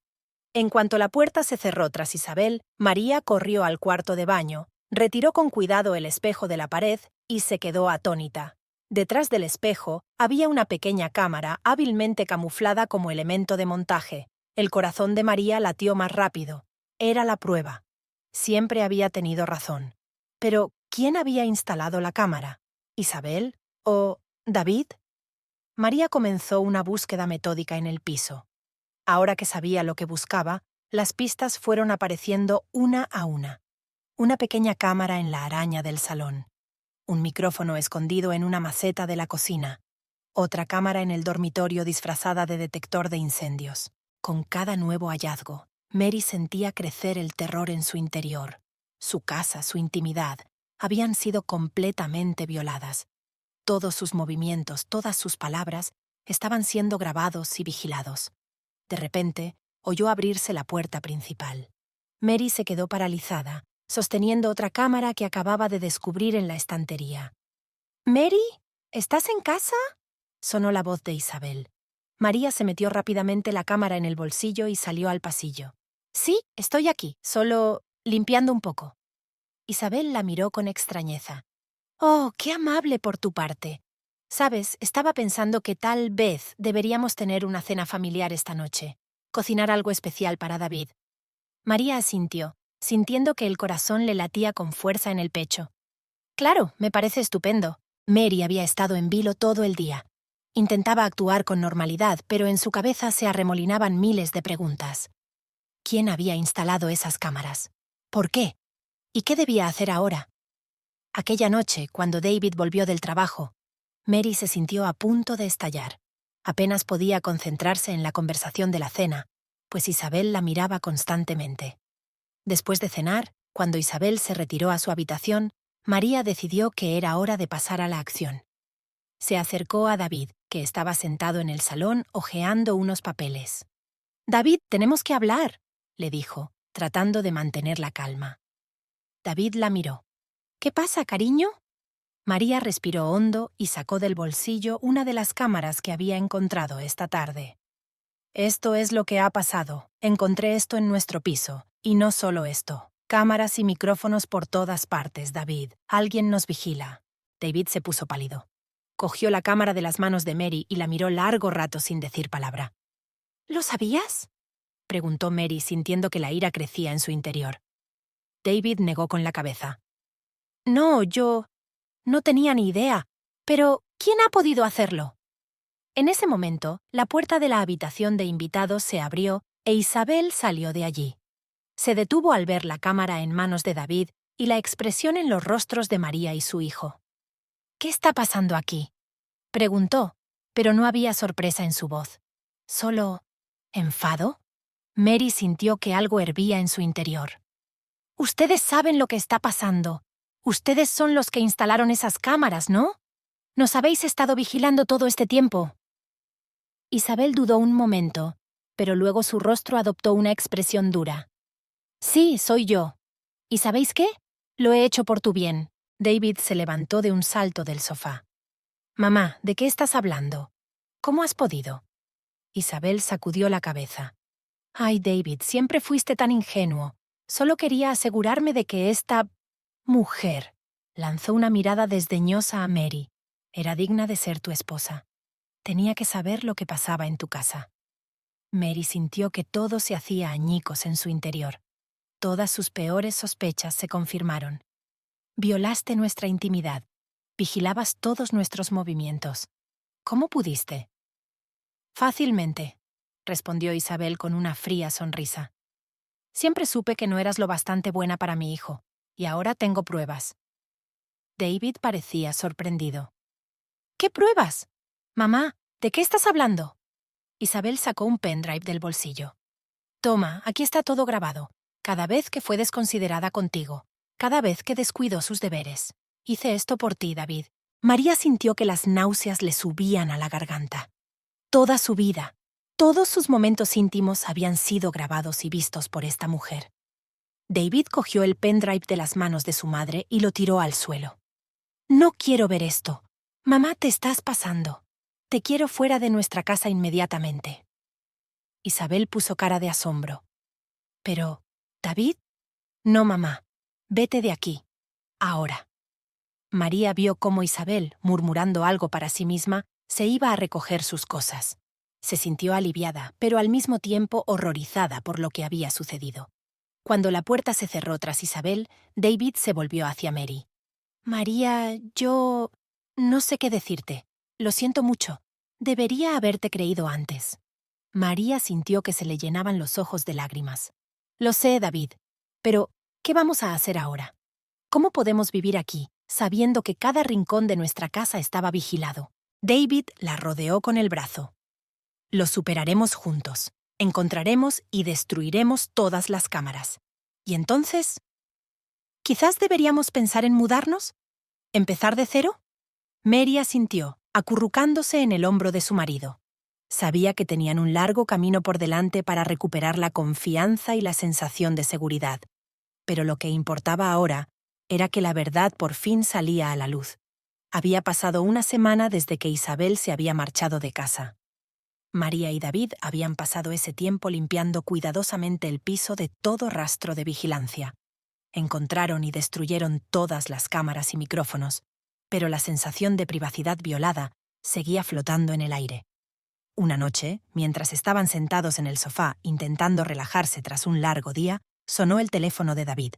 En cuanto la puerta se cerró tras Isabel, María corrió al cuarto de baño, retiró con cuidado el espejo de la pared y se quedó atónita. Detrás del espejo había una pequeña cámara hábilmente camuflada como elemento de montaje. El corazón de María latió más rápido. Era la prueba. Siempre había tenido razón. Pero, ¿quién había instalado la cámara? ¿Isabel? ¿O David? María comenzó una búsqueda metódica en el piso. Ahora que sabía lo que buscaba, las pistas fueron apareciendo una a una. Una pequeña cámara en la araña del salón. Un micrófono escondido en una maceta de la cocina. Otra cámara en el dormitorio disfrazada de detector de incendios. Con cada nuevo hallazgo, Mary sentía crecer el terror en su interior. Su casa, su intimidad, habían sido completamente violadas. Todos sus movimientos, todas sus palabras, estaban siendo grabados y vigilados. De repente, oyó abrirse la puerta principal. Mary se quedó paralizada, sosteniendo otra cámara que acababa de descubrir en la estantería. «¿Mary? ¿Estás en casa?», sonó la voz de Isabel. María se metió rápidamente la cámara en el bolsillo y salió al pasillo. «Sí, estoy aquí, solo limpiando un poco». Isabel la miró con extrañeza. «Oh, qué amable por tu parte. Sabes, estaba pensando que tal vez deberíamos tener una cena familiar esta noche. Cocinar algo especial para David». María asintió, sintiendo que el corazón le latía con fuerza en el pecho. «Claro, me parece estupendo». Mary había estado en vilo todo el día. Intentaba actuar con normalidad, pero en su cabeza se arremolinaban miles de preguntas. ¿Quién había instalado esas cámaras? ¿Por qué? ¿Y qué debía hacer ahora? Aquella noche, cuando David volvió del trabajo, Mary se sintió a punto de estallar. Apenas podía concentrarse en la conversación de la cena, pues Isabel la miraba constantemente. Después de cenar, cuando Isabel se retiró a su habitación, María decidió que era hora de pasar a la acción. Se acercó a David, que estaba sentado en el salón hojeando unos papeles. «David, tenemos que hablar», le dijo, tratando de mantener la calma. David la miró. «¿Qué pasa, cariño?». María respiró hondo y sacó del bolsillo una de las cámaras que había encontrado esta tarde. «Esto es lo que ha pasado. Encontré esto en nuestro piso. Y no solo esto. Cámaras y micrófonos por todas partes, David. Alguien nos vigila». David se puso pálido. Cogió la cámara de las manos de Mary y la miró largo rato sin decir palabra. «¿Lo sabías?», preguntó Mary, sintiendo que la ira crecía en su interior. David negó con la cabeza. «No, yo no tenía ni idea. Pero, ¿quién ha podido hacerlo?». En ese momento, la puerta de la habitación de invitados se abrió e Isabel salió de allí. Se detuvo al ver la cámara en manos de David y la expresión en los rostros de María y su hijo. «¿Qué está pasando aquí?», preguntó, pero no había sorpresa en su voz. ¿Solo enfado? Mary sintió que algo hervía en su interior. «Ustedes saben lo que está pasando. Ustedes son los que instalaron esas cámaras, ¿no? Nos habéis estado vigilando todo este tiempo». Isabel dudó un momento, pero luego su rostro adoptó una expresión dura. «Sí, soy yo. ¿Y sabéis qué? Lo he hecho por tu bien». David se levantó de un salto del sofá. Mamá, ¿de qué estás hablando? ¿Cómo has podido? Isabel sacudió la cabeza. Ay, David, siempre fuiste tan ingenuo. Solo quería asegurarme de que esta mujer lanzó una mirada desdeñosa a Mary. Era digna de ser tu esposa. Tenía que saber lo que pasaba en tu casa. Mary sintió que todo se hacía añicos en su interior. Todas sus peores sospechas se confirmaron. Violaste nuestra intimidad. Vigilabas todos nuestros movimientos. ¿Cómo pudiste? Fácilmente, respondió Isabel con una fría sonrisa. Siempre supe que no eras lo bastante buena para mi hijo, y ahora tengo pruebas. David parecía sorprendido. ¿Qué pruebas? Mamá, ¿de qué estás hablando? Isabel sacó un pendrive del bolsillo. Toma, aquí está todo grabado. Cada vez que fue desconsiderada contigo. Cada vez que descuidó sus deberes. Hice esto por ti, David. María sintió que las náuseas le subían a la garganta. Toda su vida, todos sus momentos íntimos habían sido grabados y vistos por esta mujer. David cogió el pendrive de las manos de su madre y lo tiró al suelo. No quiero ver esto. Mamá, te estás pasando. Te quiero fuera de nuestra casa inmediatamente. Isabel puso cara de asombro. Pero, ¿David? No, mamá. Vete de aquí. Ahora. María vio cómo Isabel, murmurando algo para sí misma, se iba a recoger sus cosas. Se sintió aliviada, pero al mismo tiempo horrorizada por lo que había sucedido. Cuando la puerta se cerró tras Isabel, David se volvió hacia Mary. María, yo... no sé qué decirte. Lo siento mucho. Debería haberte creído antes. María sintió que se le llenaban los ojos de lágrimas. Lo sé, David. Pero, ¿qué vamos a hacer ahora? ¿Cómo podemos vivir aquí, sabiendo que cada rincón de nuestra casa estaba vigilado? David la rodeó con el brazo. Lo superaremos juntos. Encontraremos y destruiremos todas las cámaras. ¿Y entonces? ¿Quizás deberíamos pensar en mudarnos? ¿Empezar de cero? Mary asintió, acurrucándose en el hombro de su marido. Sabía que tenían un largo camino por delante para recuperar la confianza y la sensación de seguridad. Pero lo que importaba ahora era que la verdad por fin salía a la luz. Había pasado una semana desde que Isabel se había marchado de casa. María y David habían pasado ese tiempo limpiando cuidadosamente el piso de todo rastro de vigilancia. Encontraron y destruyeron todas las cámaras y micrófonos, pero la sensación de privacidad violada seguía flotando en el aire. Una noche, mientras estaban sentados en el sofá intentando relajarse tras un largo día, sonó el teléfono de David.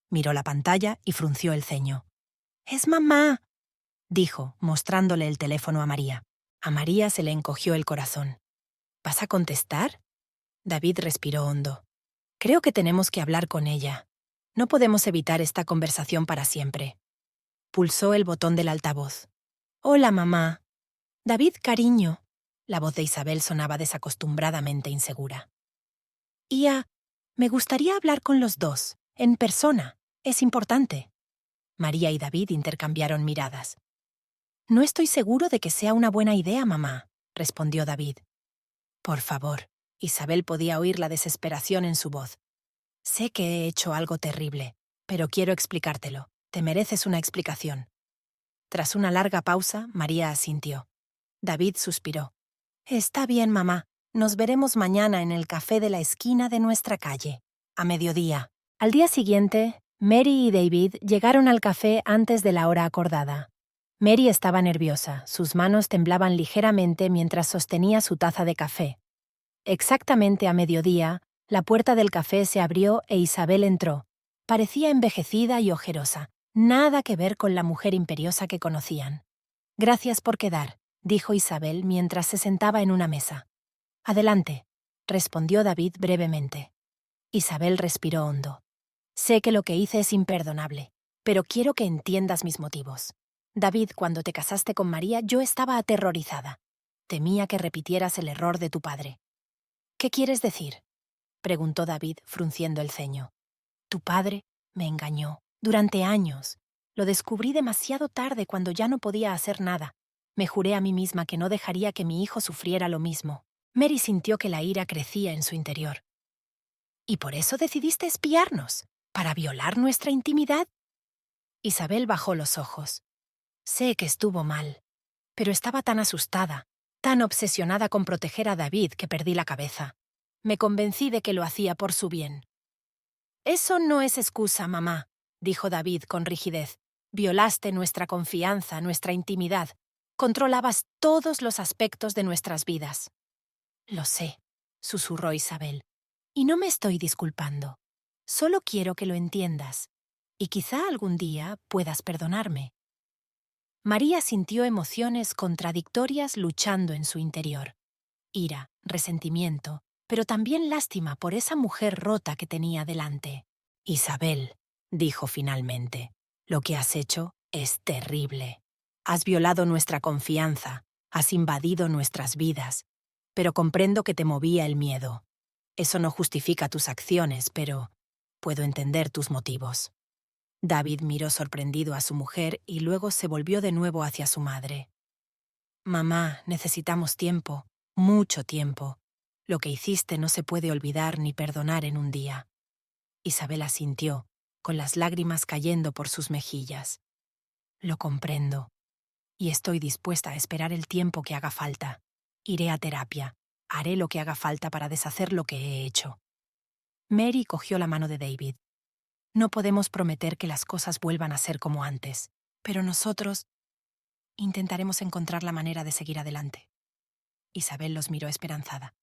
Miró la pantalla y frunció el ceño. «¡Es mamá!», dijo, mostrándole el teléfono a María. A María se le encogió el corazón. «¿Vas a contestar?». David respiró hondo. «Creo que tenemos que hablar con ella. No podemos evitar esta conversación para siempre». Pulsó el botón del altavoz. «Hola, mamá». «David, cariño». La voz de Isabel sonaba desacostumbradamente insegura. «Ia, me gustaría hablar con los dos, en persona. Es importante». María y David intercambiaron miradas. «No estoy seguro de que sea una buena idea, mamá», respondió David. «Por favor». Isabel podía oír la desesperación en su voz. «Sé que he hecho algo terrible, pero quiero explicártelo. Te mereces una explicación». Tras una larga pausa, María asintió. David suspiró. «Está bien, mamá. Nos veremos mañana en el café de la esquina de nuestra calle, a mediodía». Al día siguiente, Mary y David llegaron al café antes de la hora acordada. Mary estaba nerviosa, sus manos temblaban ligeramente mientras sostenía su taza de café. Exactamente a mediodía, la puerta del café se abrió e Isabel entró. Parecía envejecida y ojerosa, nada que ver con la mujer imperiosa que conocían. «Gracias por quedar», dijo Isabel mientras se sentaba en una mesa. «Adelante», respondió David brevemente. Isabel respiró hondo. «Sé que lo que hice es imperdonable, pero quiero que entiendas mis motivos. David, cuando te casaste con María, yo estaba aterrorizada. Temía que repitieras el error de tu padre». «¿Qué quieres decir?», preguntó David, frunciendo el ceño. «Tu padre me engañó durante años. Lo descubrí demasiado tarde cuando ya no podía hacer nada. Me juré a mí misma que no dejaría que mi hijo sufriera lo mismo». Mary sintió que la ira crecía en su interior. «¿Y por eso decidiste espiarnos? ¿Para violar nuestra intimidad?». Isabel bajó los ojos. «Sé que estuvo mal. Pero estaba tan asustada, tan obsesionada con proteger a David que perdí la cabeza. Me convencí de que lo hacía por su bien. «Eso no es excusa, mamá», dijo David con rigidez. «Violaste nuestra confianza, nuestra intimidad. Controlabas todos los aspectos de nuestras vidas». «Lo sé», susurró Isabel. «Y no me estoy disculpando. Solo quiero que lo entiendas. Y quizá algún día puedas perdonarme». María sintió emociones contradictorias luchando en su interior. Ira, resentimiento, pero también lástima por esa mujer rota que tenía delante. «Isabel», dijo finalmente, «lo que has hecho es terrible. Has violado nuestra confianza, has invadido nuestras vidas, pero comprendo que te movía el miedo. Eso no justifica tus acciones, pero puedo entender tus motivos». David miró sorprendido a su mujer y luego se volvió de nuevo hacia su madre. «Mamá, necesitamos tiempo, mucho tiempo. Lo que hiciste no se puede olvidar ni perdonar en un día». Isabel asintió, con las lágrimas cayendo por sus mejillas. «Lo comprendo, y estoy dispuesta a esperar el tiempo que haga falta. Iré a terapia, haré lo que haga falta para deshacer lo que he hecho». Mary cogió la mano de David. «No podemos prometer que las cosas vuelvan a ser como antes, pero nosotros intentaremos encontrar la manera de seguir adelante». Isabel los miró esperanzada.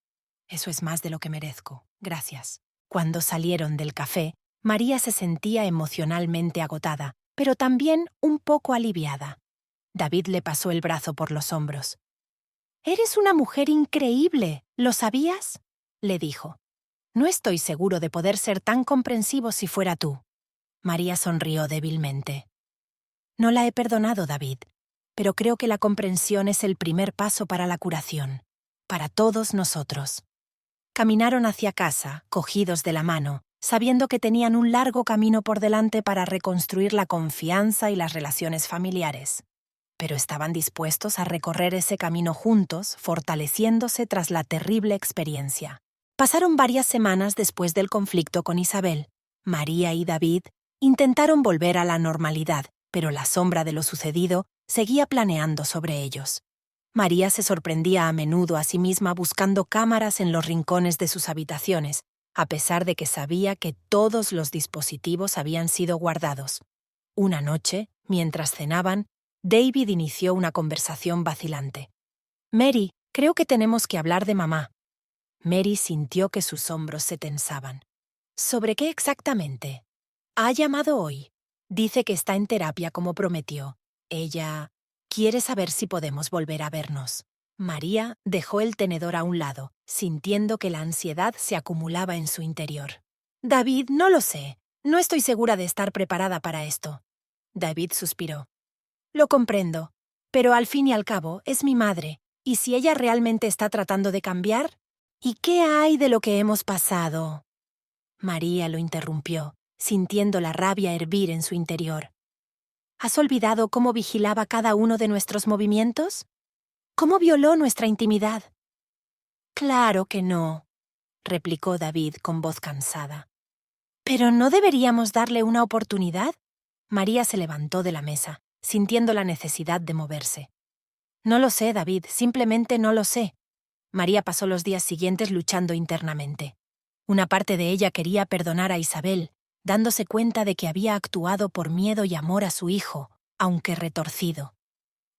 «Eso es más de lo que merezco. Gracias». Cuando salieron del café, María se sentía emocionalmente agotada, pero también un poco aliviada. David le pasó el brazo por los hombros. «Eres una mujer increíble, ¿lo sabías?», le dijo. «No estoy seguro de poder ser tan comprensivo si fuera tú». María sonrió débilmente. «No la he perdonado, David, pero creo que la comprensión es el primer paso para la curación, para todos nosotros». Caminaron hacia casa, cogidos de la mano, sabiendo que tenían un largo camino por delante para reconstruir la confianza y las relaciones familiares. Pero estaban dispuestos a recorrer ese camino juntos, fortaleciéndose tras la terrible experiencia. Pasaron varias semanas después del conflicto con Isabel. María y David intentaron volver a la normalidad, pero la sombra de lo sucedido seguía planeando sobre ellos. María se sorprendía a menudo a sí misma buscando cámaras en los rincones de sus habitaciones, a pesar de que sabía que todos los dispositivos habían sido guardados. Una noche, mientras cenaban, David inició una conversación vacilante. «Mary, creo que tenemos que hablar de mamá». Mary sintió que sus hombros se tensaban. «¿Sobre qué exactamente?» «Ha llamado hoy. Dice que está en terapia como prometió. Ella quiere saber si podemos volver a vernos». María dejó el tenedor a un lado, sintiendo que la ansiedad se acumulaba en su interior. «David, no lo sé. No estoy segura de estar preparada para esto». David suspiró. «Lo comprendo, pero al fin y al cabo es mi madre, y si ella realmente está tratando de cambiar, ¿y qué hay de lo que hemos pasado?». María lo interrumpió, sintiendo la rabia hervir en su interior. «¿Has olvidado cómo vigilaba cada uno de nuestros movimientos? ¿Cómo violó nuestra intimidad?». «Claro que no», replicó David con voz cansada. «¿Pero no deberíamos darle una oportunidad?». María se levantó de la mesa, sintiendo la necesidad de moverse. «No lo sé, David, simplemente no lo sé». María pasó los días siguientes luchando internamente. Una parte de ella quería perdonar a Isabel, dándose cuenta de que había actuado por miedo y amor a su hijo, aunque retorcido.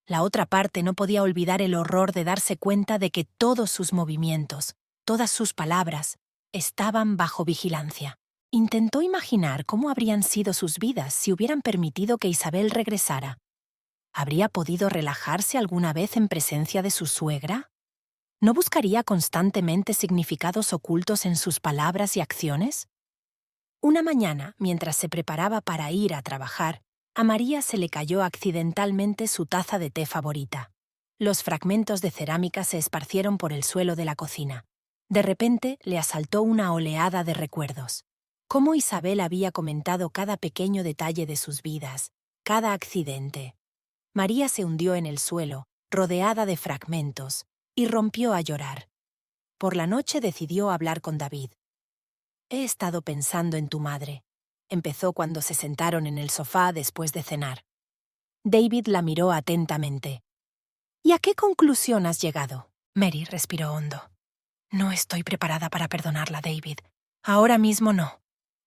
La otra parte no podía olvidar el horror de darse cuenta de que todos sus movimientos, todas sus palabras, estaban bajo vigilancia. Intentó imaginar cómo habrían sido sus vidas si hubieran permitido que Isabel regresara. ¿Habría podido relajarse alguna vez en presencia de su suegra? ¿No buscaría constantemente significados ocultos en sus palabras y acciones? Una mañana, mientras se preparaba para ir a trabajar, a María se le cayó accidentalmente su taza de té favorita. Los fragmentos de cerámica se esparcieron por el suelo de la cocina. De repente le asaltó una oleada de recuerdos. Cómo Isabel había comentado cada pequeño detalle de sus vidas, cada accidente. María se hundió en el suelo, rodeada de fragmentos, y rompió a llorar. Por la noche decidió hablar con David. «He estado pensando en tu madre», empezó cuando se sentaron en el sofá después de cenar. David la miró atentamente. ¿Y a qué conclusión has llegado? Mary respiró hondo. No estoy preparada para perdonarla, David. Ahora mismo no.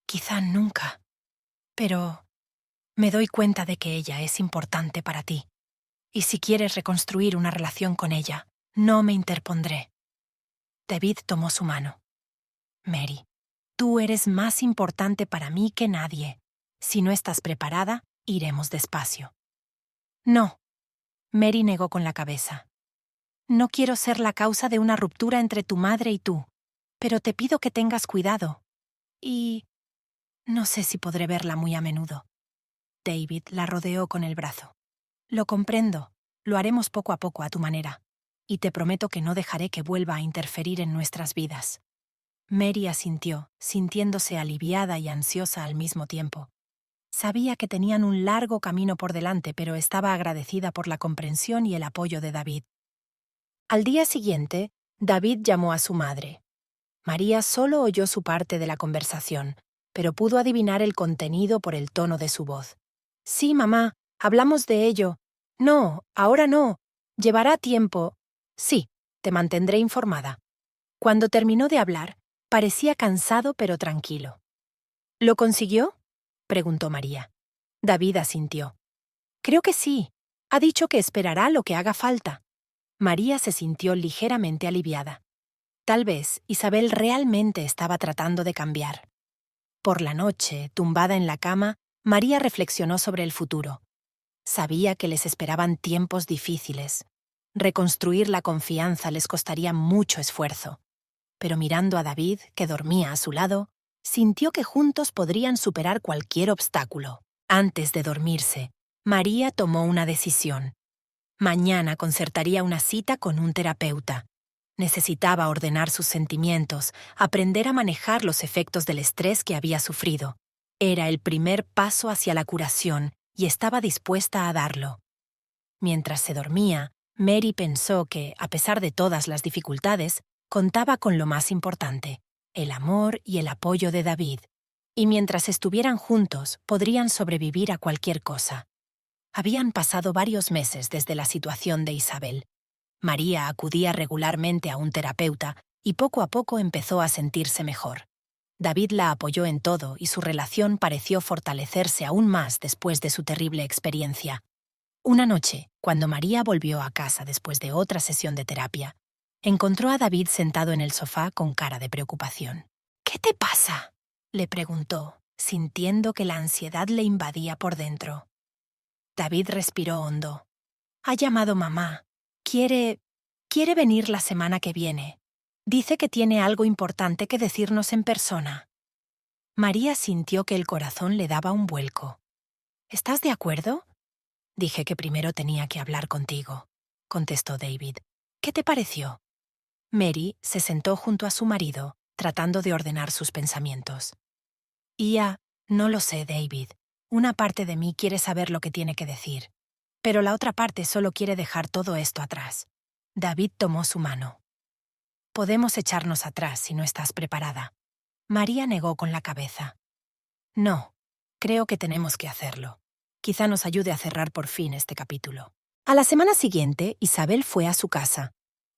Quizá nunca. Pero me doy cuenta de que ella es importante para ti. Y si quieres reconstruir una relación con ella, no me interpondré. David tomó su mano. Mary, tú eres más importante para mí que nadie. Si no estás preparada, iremos despacio. No. Mary negó con la cabeza. No quiero ser la causa de una ruptura entre tu madre y tú, pero te pido que tengas cuidado. Y no sé si podré verla muy a menudo. David la rodeó con el brazo. Lo comprendo. Lo haremos poco a poco a tu manera. Y te prometo que no dejaré que vuelva a interferir en nuestras vidas. Mary asintió, sintiéndose aliviada y ansiosa al mismo tiempo. Sabía que tenían un largo camino por delante, pero estaba agradecida por la comprensión y el apoyo de David. Al día siguiente, David llamó a su madre. María solo oyó su parte de la conversación, pero pudo adivinar el contenido por el tono de su voz. Sí, mamá, hablamos de ello. No, ahora no. Llevará tiempo. Sí, te mantendré informada. Cuando terminó de hablar, parecía cansado pero tranquilo. ¿Lo consiguió? Preguntó María. David asintió. Creo que sí. Ha dicho que esperará lo que haga falta. María se sintió ligeramente aliviada. Tal vez Isabel realmente estaba tratando de cambiar. Por la noche, tumbada en la cama, María reflexionó sobre el futuro. Sabía que les esperaban tiempos difíciles. Reconstruir la confianza les costaría mucho esfuerzo. Pero mirando a David, que dormía a su lado, sintió que juntos podrían superar cualquier obstáculo. Antes de dormirse, María tomó una decisión. Mañana concertaría una cita con un terapeuta. Necesitaba ordenar sus sentimientos, aprender a manejar los efectos del estrés que había sufrido. Era el primer paso hacia la curación y estaba dispuesta a darlo. Mientras se dormía, Mary pensó que, a pesar de todas las dificultades, contaba con lo más importante, el amor y el apoyo de David. Y mientras estuvieran juntos, podrían sobrevivir a cualquier cosa. Habían pasado varios meses desde la situación de Isabel. María acudía regularmente a un terapeuta y poco a poco empezó a sentirse mejor. David la apoyó en todo y su relación pareció fortalecerse aún más después de su terrible experiencia. Una noche, cuando María volvió a casa después de otra sesión de terapia, encontró a David sentado en el sofá con cara de preocupación. ¿Qué te pasa?, le preguntó, sintiendo que la ansiedad le invadía por dentro. David respiró hondo. Ha llamado mamá. Quiere venir la semana que viene. Dice que tiene algo importante que decirnos en persona. María sintió que el corazón le daba un vuelco. ¿Estás de acuerdo? Dije que primero tenía que hablar contigo, contestó David. ¿Qué te pareció? Mary se sentó junto a su marido, tratando de ordenar sus pensamientos. No lo sé, David. Una parte de mí quiere saber lo que tiene que decir, pero la otra parte solo quiere dejar todo esto atrás. David tomó su mano. Podemos echarnos atrás si no estás preparada. María negó con la cabeza. No, creo que tenemos que hacerlo. Quizá nos ayude a cerrar por fin este capítulo. A la semana siguiente, Isabel fue a su casa.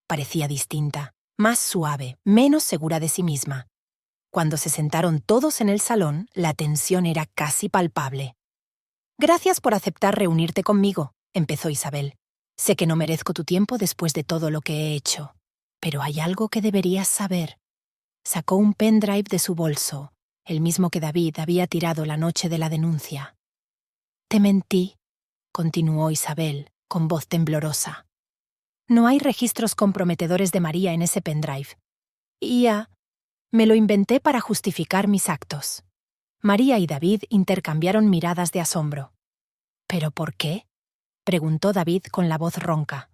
Parecía distinta, más suave, menos segura de sí misma. Cuando se sentaron todos en el salón, la tensión era casi palpable. Gracias por aceptar reunirte conmigo, empezó Isabel. Sé que no merezco tu tiempo después de todo lo que he hecho, pero hay algo que deberías saber. Sacó un pendrive de su bolso, el mismo que David había tirado la noche de la denuncia. Te mentí, continuó Isabel, con voz temblorosa. No hay registros comprometedores de María en ese pendrive. Me lo inventé para justificar mis actos. María y David intercambiaron miradas de asombro. ¿Pero por qué?, preguntó David con la voz ronca.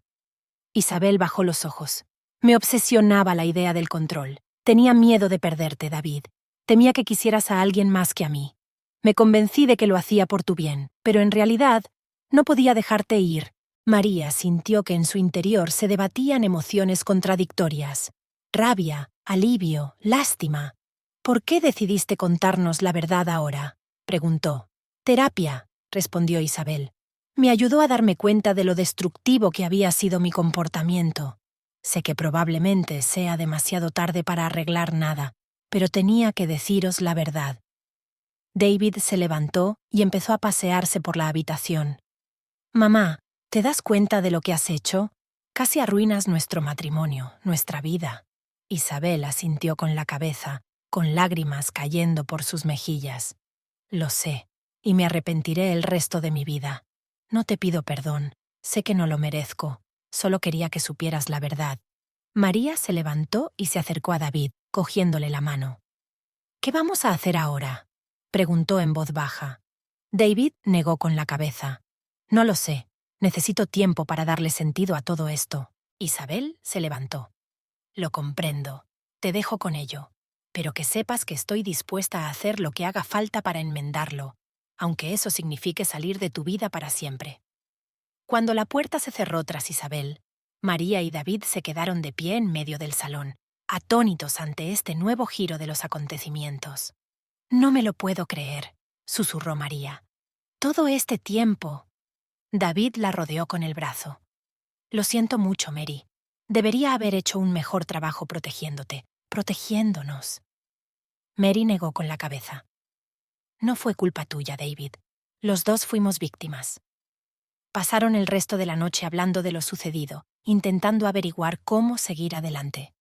Isabel bajó los ojos. Me obsesionaba la idea del control. Tenía miedo de perderte, David. Temía que quisieras a alguien más que a mí. Me convencí de que lo hacía por tu bien, pero en realidad no podía dejarte ir. María sintió que en su interior se debatían emociones contradictorias. Rabia, alivio, lástima. ¿Por qué decidiste contarnos la verdad ahora?, preguntó. Terapia, respondió Isabel. Me ayudó a darme cuenta de lo destructivo que había sido mi comportamiento. Sé que probablemente sea demasiado tarde para arreglar nada, pero tenía que deciros la verdad. David se levantó y empezó a pasearse por la habitación. Mamá, ¿te das cuenta de lo que has hecho? Casi arruinas nuestro matrimonio, nuestra vida. Isabel asintió con la cabeza, con lágrimas cayendo por sus mejillas. Lo sé, y me arrepentiré el resto de mi vida. No te pido perdón, sé que no lo merezco, solo quería que supieras la verdad. María se levantó y se acercó a David, cogiéndole la mano. ¿Qué vamos a hacer ahora?, preguntó en voz baja. David negó con la cabeza. No lo sé, necesito tiempo para darle sentido a todo esto. Isabel se levantó. Lo comprendo, te dejo con ello, pero que sepas que estoy dispuesta a hacer lo que haga falta para enmendarlo, aunque eso signifique salir de tu vida para siempre. Cuando la puerta se cerró tras Isabel, María y David se quedaron de pie en medio del salón, atónitos ante este nuevo giro de los acontecimientos. No me lo puedo creer, susurró María. Todo este tiempo. David la rodeó con el brazo. Lo siento mucho, Mary. Debería haber hecho un mejor trabajo protegiéndote, protegiéndonos. Mary negó con la cabeza. No fue culpa tuya, David. Los dos fuimos víctimas. Pasaron el resto de la noche hablando de lo sucedido, intentando averiguar cómo seguir adelante.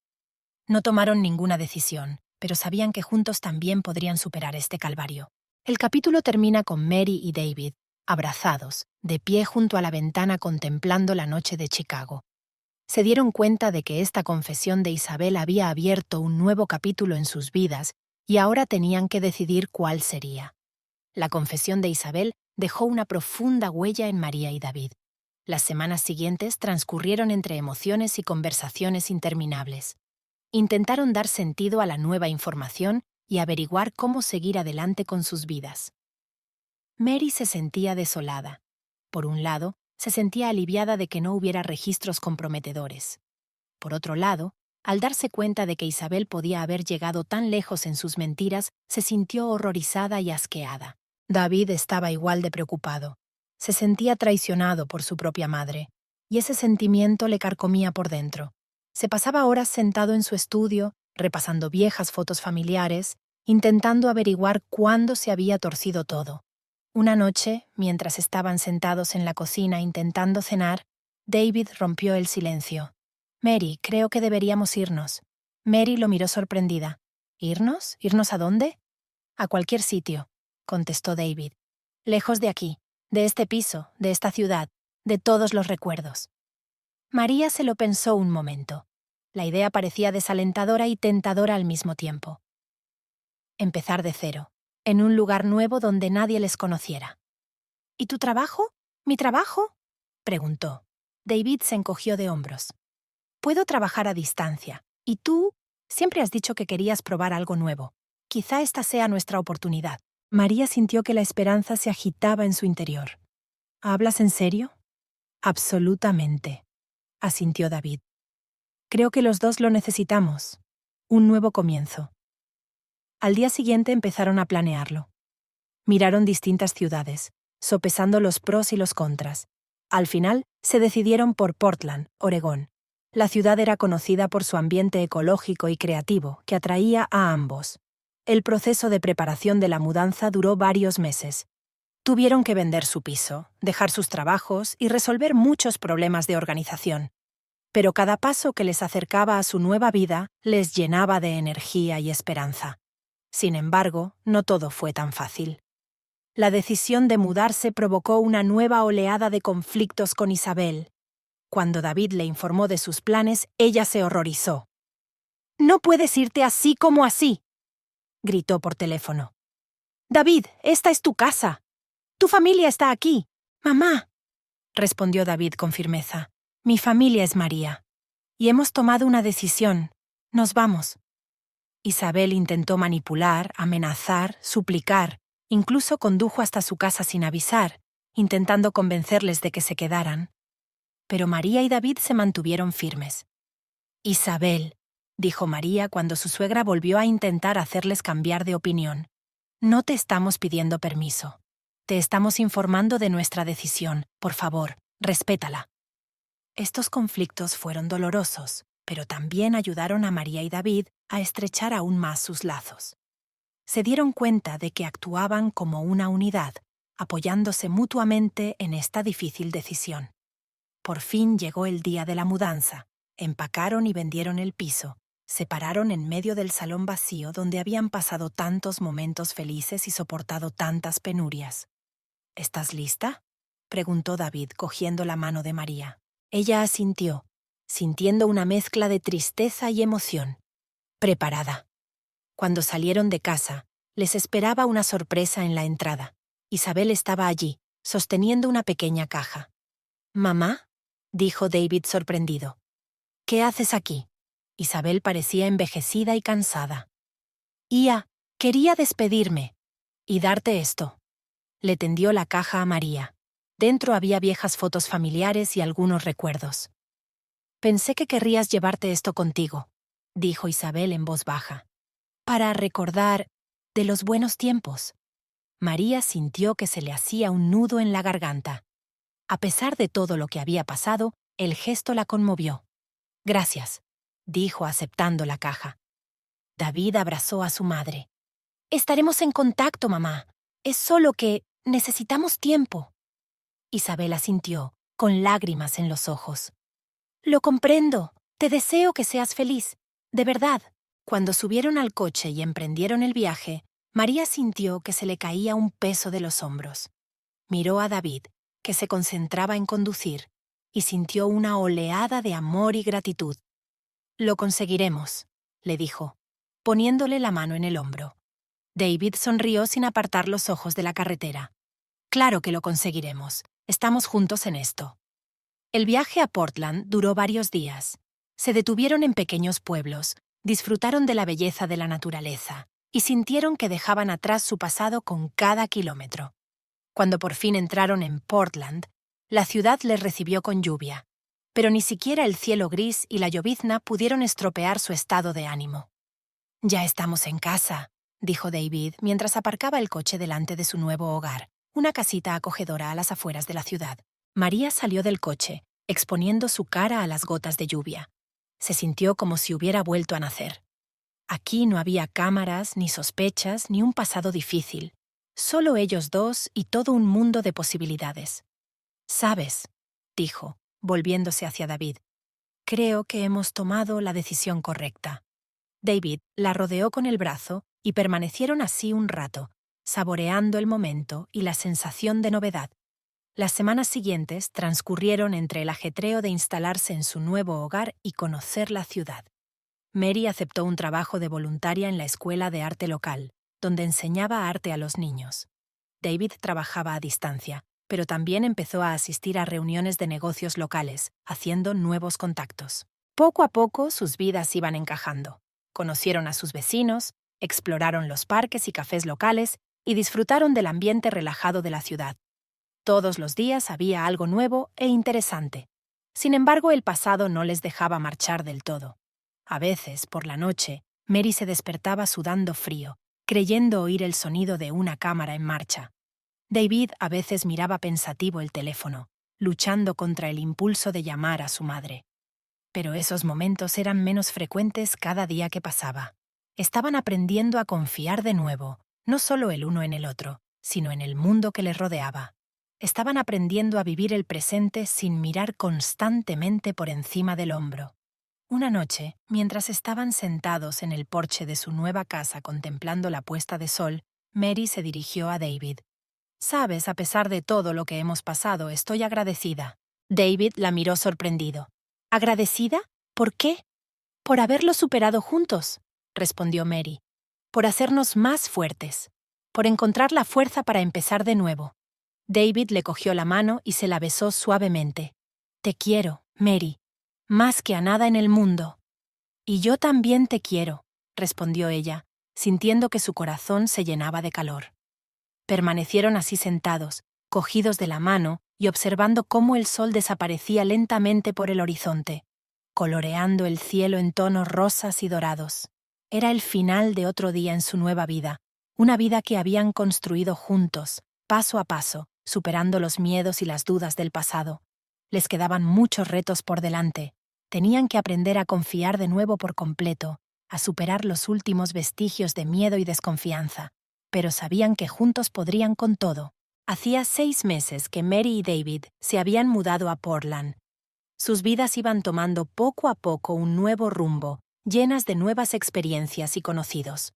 No tomaron ninguna decisión, pero sabían que juntos también podrían superar este calvario. El capítulo termina con Mary y David, abrazados, de pie junto a la ventana contemplando la noche de Chicago. Se dieron cuenta de que esta confesión de Isabel había abierto un nuevo capítulo en sus vidas y ahora tenían que decidir cuál sería. La confesión de Isabel dejó una profunda huella en María y David. Las semanas siguientes transcurrieron entre emociones y conversaciones interminables. Intentaron dar sentido a la nueva información y averiguar cómo seguir adelante con sus vidas. Mary se sentía desolada. Por un lado, se sentía aliviada de que no hubiera registros comprometedores. Por otro lado, al darse cuenta de que Isabel podía haber llegado tan lejos en sus mentiras, se sintió horrorizada y asqueada. David estaba igual de preocupado. Se sentía traicionado por su propia madre, y ese sentimiento le carcomía por dentro. Se pasaba horas sentado en su estudio, repasando viejas fotos familiares, intentando averiguar cuándo se había torcido todo. Una noche, mientras estaban sentados en la cocina intentando cenar, David rompió el silencio. «Mary, creo que deberíamos irnos». Mary lo miró sorprendida. «¿Irnos? ¿Irnos a dónde?» «A cualquier sitio», contestó David. «Lejos de aquí, de este piso, de esta ciudad, de todos los recuerdos». María se lo pensó un momento. La idea parecía desalentadora y tentadora al mismo tiempo. Empezar de cero, en un lugar nuevo donde nadie les conociera. «¿Y tu trabajo? ¿Mi trabajo?», preguntó. David se encogió de hombros. «Puedo trabajar a distancia. ¿Y tú? Siempre has dicho que querías probar algo nuevo. Quizá esta sea nuestra oportunidad». María sintió que la esperanza se agitaba en su interior. «¿Hablas en serio?» «Absolutamente», asintió David. «Creo que los dos lo necesitamos. Un nuevo comienzo». Al día siguiente empezaron a planearlo. Miraron distintas ciudades, sopesando los pros y los contras. Al final, se decidieron por Portland, Oregón. La ciudad era conocida por su ambiente ecológico y creativo, que atraía a ambos. El proceso de preparación de la mudanza duró varios meses. Tuvieron que vender su piso, dejar sus trabajos y resolver muchos problemas de organización. Pero cada paso que les acercaba a su nueva vida les llenaba de energía y esperanza. Sin embargo, no todo fue tan fácil. La decisión de mudarse provocó una nueva oleada de conflictos con Isabel. Cuando David le informó de sus planes, ella se horrorizó. «No puedes irte así como así», gritó por teléfono. «David, esta es tu casa. Tu familia está aquí». «Mamá», respondió David con firmeza, «mi familia es María. Y hemos tomado una decisión. Nos vamos». Isabel intentó manipular, amenazar, suplicar, incluso condujo hasta su casa sin avisar, intentando convencerles de que se quedaran. Pero María y David se mantuvieron firmes. «Isabel», dijo María cuando su suegra volvió a intentar hacerles cambiar de opinión, «no te estamos pidiendo permiso. Te estamos informando de nuestra decisión. Por favor, respétala. Estos conflictos fueron dolorosos, pero también ayudaron a María y David a estrechar aún más sus lazos. Se dieron cuenta de que actuaban como una unidad, apoyándose mutuamente en esta difícil decisión. Por fin llegó el día de la mudanza. Empacaron y vendieron el piso. Se pararon en medio del salón vacío donde habían pasado tantos momentos felices y soportado tantas penurias. ¿Estás lista?, preguntó David cogiendo la mano de María. Ella asintió, sintiendo una mezcla de tristeza y emoción. Preparada. Cuando salieron de casa, les esperaba una sorpresa en la entrada. Isabel estaba allí, sosteniendo una pequeña caja. «¿Mamá?», dijo David sorprendido. «¿Qué haces aquí?». Isabel parecía envejecida y cansada. «Ia, quería despedirme y darte esto». Le tendió la caja a María. Dentro había viejas fotos familiares y algunos recuerdos. «Pensé que querrías llevarte esto contigo», dijo Isabel en voz baja. «Para recordar de los buenos tiempos». María sintió que se le hacía un nudo en la garganta. A pesar de todo lo que había pasado, el gesto la conmovió. «Gracias», dijo aceptando la caja. David abrazó a su madre. «Estaremos en contacto, mamá. Es solo que necesitamos tiempo». Isabel asintió, con lágrimas en los ojos. «Lo comprendo. Te deseo que seas feliz. De verdad». Cuando subieron al coche y emprendieron el viaje, María sintió que se le caía un peso de los hombros. Miró a David, que se concentraba en conducir, y sintió una oleada de amor y gratitud. «Lo conseguiremos», le dijo, poniéndole la mano en el hombro. David sonrió sin apartar los ojos de la carretera. «Claro que lo conseguiremos. Estamos juntos en esto». El viaje a Portland duró varios días. Se detuvieron en pequeños pueblos, disfrutaron de la belleza de la naturaleza y sintieron que dejaban atrás su pasado con cada kilómetro. Cuando por fin entraron en Portland, la ciudad les recibió con lluvia, pero ni siquiera el cielo gris y la llovizna pudieron estropear su estado de ánimo. «Ya estamos en casa», dijo David mientras aparcaba el coche delante de su nuevo hogar, una casita acogedora a las afueras de la ciudad. María salió del coche, exponiendo su cara a las gotas de lluvia. Se sintió como si hubiera vuelto a nacer. Aquí no había cámaras, ni sospechas, ni un pasado difícil. Solo ellos dos y todo un mundo de posibilidades. «¿Sabes?», dijo, volviéndose hacia David. «Creo que hemos tomado la decisión correcta». David la rodeó con el brazo y permanecieron así un rato, saboreando el momento y la sensación de novedad. Las semanas siguientes transcurrieron entre el ajetreo de instalarse en su nuevo hogar y conocer la ciudad. Mary aceptó un trabajo de voluntaria en la escuela de arte local, donde enseñaba arte a los niños. David trabajaba a distancia, pero también empezó a asistir a reuniones de negocios locales, haciendo nuevos contactos. Poco a poco sus vidas iban encajando. Conocieron a sus vecinos, exploraron los parques y cafés locales y disfrutaron del ambiente relajado de la ciudad. Todos los días había algo nuevo e interesante. Sin embargo, el pasado no les dejaba marchar del todo. A veces, por la noche, Mary se despertaba sudando frío, creyendo oír el sonido de una cámara en marcha. David a veces miraba pensativo el teléfono, luchando contra el impulso de llamar a su madre. Pero esos momentos eran menos frecuentes cada día que pasaba. Estaban aprendiendo a confiar de nuevo, no solo el uno en el otro, sino en el mundo que les rodeaba. Estaban aprendiendo a vivir el presente sin mirar constantemente por encima del hombro. Una noche, mientras estaban sentados en el porche de su nueva casa contemplando la puesta de sol, Mary se dirigió a David. «Sabes, a pesar de todo lo que hemos pasado, estoy agradecida». David la miró sorprendido. «¿Agradecida? ¿Por qué?» «Por haberlo superado juntos», respondió Mary. «Por hacernos más fuertes. Por encontrar la fuerza para empezar de nuevo». David le cogió la mano y se la besó suavemente. «Te quiero, Mary, más que a nada en el mundo». «Y yo también te quiero», respondió ella, sintiendo que su corazón se llenaba de calor. Permanecieron así sentados, cogidos de la mano y observando cómo el sol desaparecía lentamente por el horizonte, coloreando el cielo en tonos rosas y dorados. Era el final de otro día en su nueva vida, una vida que habían construido juntos, paso a paso, superando los miedos y las dudas del pasado. Les quedaban muchos retos por delante. Tenían que aprender a confiar de nuevo por completo, a superar los últimos vestigios de miedo y desconfianza, pero sabían que juntos podrían con todo. Hacía 6 meses que Mary y David se habían mudado a Portland. Sus vidas iban tomando poco a poco un nuevo rumbo, llenas de nuevas experiencias y conocidos.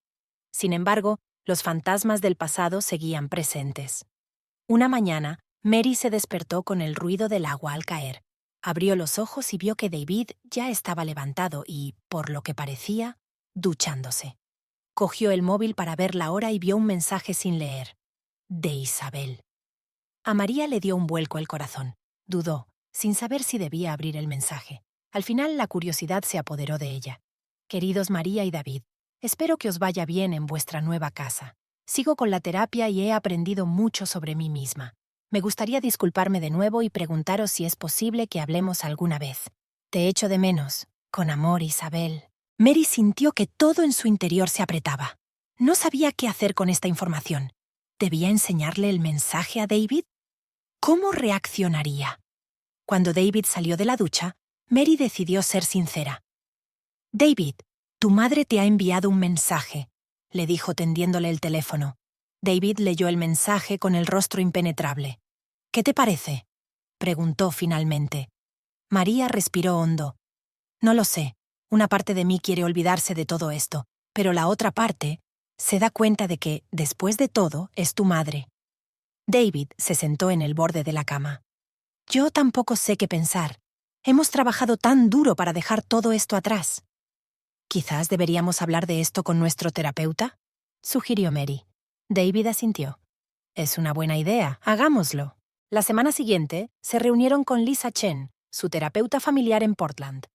Sin embargo, los fantasmas del pasado seguían presentes. Una mañana, Mary se despertó con el ruido del agua al caer. Abrió los ojos y vio que David ya estaba levantado y, por lo que parecía, duchándose. Cogió el móvil para ver la hora y vio un mensaje sin leer. De Isabel. A María le dio un vuelco el corazón. Dudó, sin saber si debía abrir el mensaje. Al final la curiosidad se apoderó de ella. Queridos María y David, espero que os vaya bien en vuestra nueva casa. Sigo con la terapia y he aprendido mucho sobre mí misma. Me gustaría disculparme de nuevo y preguntaros si es posible que hablemos alguna vez. Te echo de menos. Con amor, Isabel. Mary sintió que todo en su interior se apretaba. No sabía qué hacer con esta información. ¿Debía enseñarle el mensaje a David? ¿Cómo reaccionaría? Cuando David salió de la ducha, Mary decidió ser sincera. David, tu madre te ha enviado un mensaje, le dijo tendiéndole el teléfono. David leyó el mensaje con el rostro impenetrable. ¿Qué te parece?, preguntó finalmente. María respiró hondo. No lo sé, una parte de mí quiere olvidarse de todo esto, pero la otra parte se da cuenta de que, después de todo, es tu madre. David se sentó en el borde de la cama. Yo tampoco sé qué pensar. Hemos trabajado tan duro para dejar todo esto atrás. Quizás deberíamos hablar de esto con nuestro terapeuta, sugirió Mary. David asintió. Es una buena idea, hagámoslo. La semana siguiente, se reunieron con Lisa Chen, su terapeuta familiar en Portland.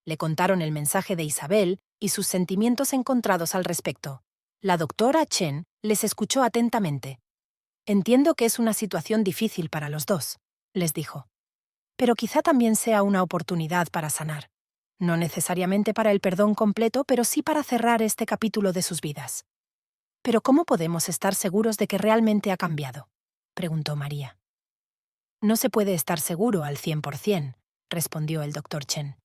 Le contaron el mensaje de Isabel y sus sentimientos encontrados al respecto. La doctora Chen les escuchó atentamente. Entiendo que es una situación difícil para los dos, les dijo. Pero quizá también sea una oportunidad para sanar. No necesariamente para el perdón completo, pero sí para cerrar este capítulo de sus vidas. ¿Pero cómo podemos estar seguros de que realmente ha cambiado?, preguntó María. No se puede estar seguro al 100%, respondió el doctor Chen.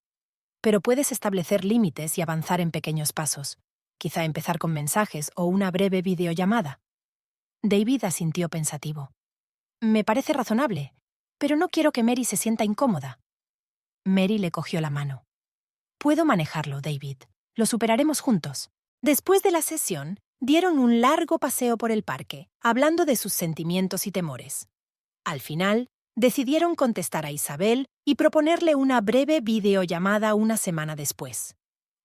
Pero puedes establecer límites y avanzar en pequeños pasos. Quizá empezar con mensajes o una breve videollamada. David asintió pensativo. Me parece razonable, pero no quiero que Mary se sienta incómoda. Mary le cogió la mano. Puedo manejarlo, David. Lo superaremos juntos. Después de la sesión, dieron un largo paseo por el parque, hablando de sus sentimientos y temores. Al final, decidieron contestar a Isabel y proponerle una breve videollamada una semana después.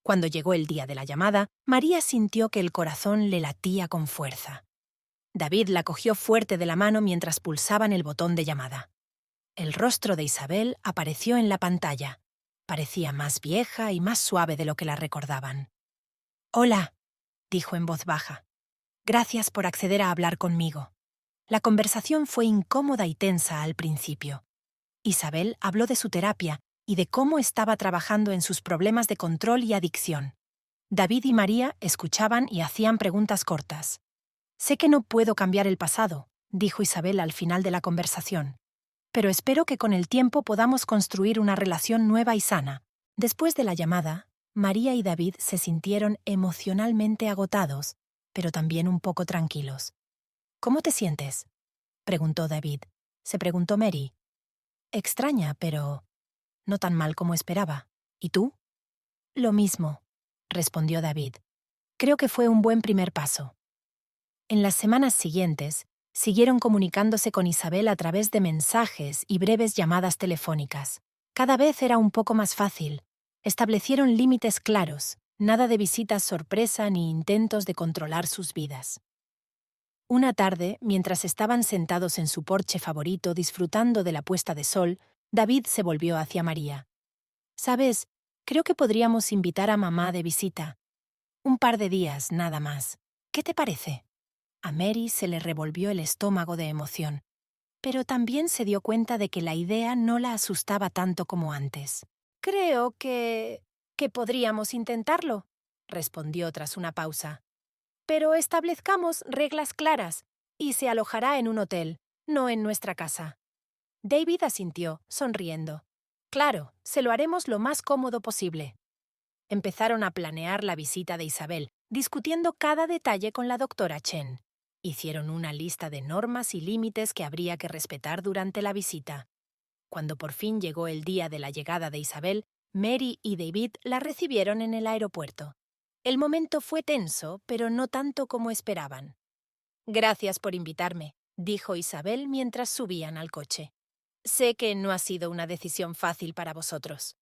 Cuando llegó el día de la llamada, María sintió que el corazón le latía con fuerza. David la cogió fuerte de la mano mientras pulsaban el botón de llamada. El rostro de Isabel apareció en la pantalla. Parecía más vieja y más suave de lo que la recordaban. «Hola», dijo en voz baja. «Gracias por acceder a hablar conmigo». La conversación fue incómoda y tensa al principio. Isabel habló de su terapia y de cómo estaba trabajando en sus problemas de control y adicción. David y María escuchaban y hacían preguntas cortas. «Sé que no puedo cambiar el pasado», dijo Isabel al final de la conversación. «Pero espero que con el tiempo podamos construir una relación nueva y sana». Después de la llamada, María y David se sintieron emocionalmente agotados, pero también un poco tranquilos. «¿Cómo te sientes?», preguntó David. Se preguntó Mary. «Extraña, pero no tan mal como esperaba. ¿Y tú?». «Lo mismo», respondió David. «Creo que fue un buen primer paso». En las semanas siguientes, siguieron comunicándose con Isabel a través de mensajes y breves llamadas telefónicas. Cada vez era un poco más fácil. Establecieron límites claros, nada de visitas sorpresa ni intentos de controlar sus vidas. Una tarde, mientras estaban sentados en su porche favorito disfrutando de la puesta de sol, David se volvió hacia María. «Sabes, creo que podríamos invitar a mamá de visita. Un par de días, nada más. ¿Qué te parece?». A Mary se le revolvió el estómago de emoción, pero también se dio cuenta de que la idea no la asustaba tanto como antes. «Creo que podríamos intentarlo», respondió tras una pausa. «Pero establezcamos reglas claras. Y se alojará en un hotel, no en nuestra casa. David asintió, sonriendo. Claro, se lo haremos lo más cómodo posible. Empezaron a planear la visita de Isabel, discutiendo cada detalle con la doctora Chen. Hicieron una lista de normas y límites que habría que respetar durante la visita. Cuando por fin llegó el día de la llegada de Isabel, Mary y David la recibieron en el aeropuerto. El momento fue tenso, pero no tanto como esperaban. «Gracias por invitarme», dijo Isabel mientras subían al coche. «Sé que no ha sido una decisión fácil para vosotros».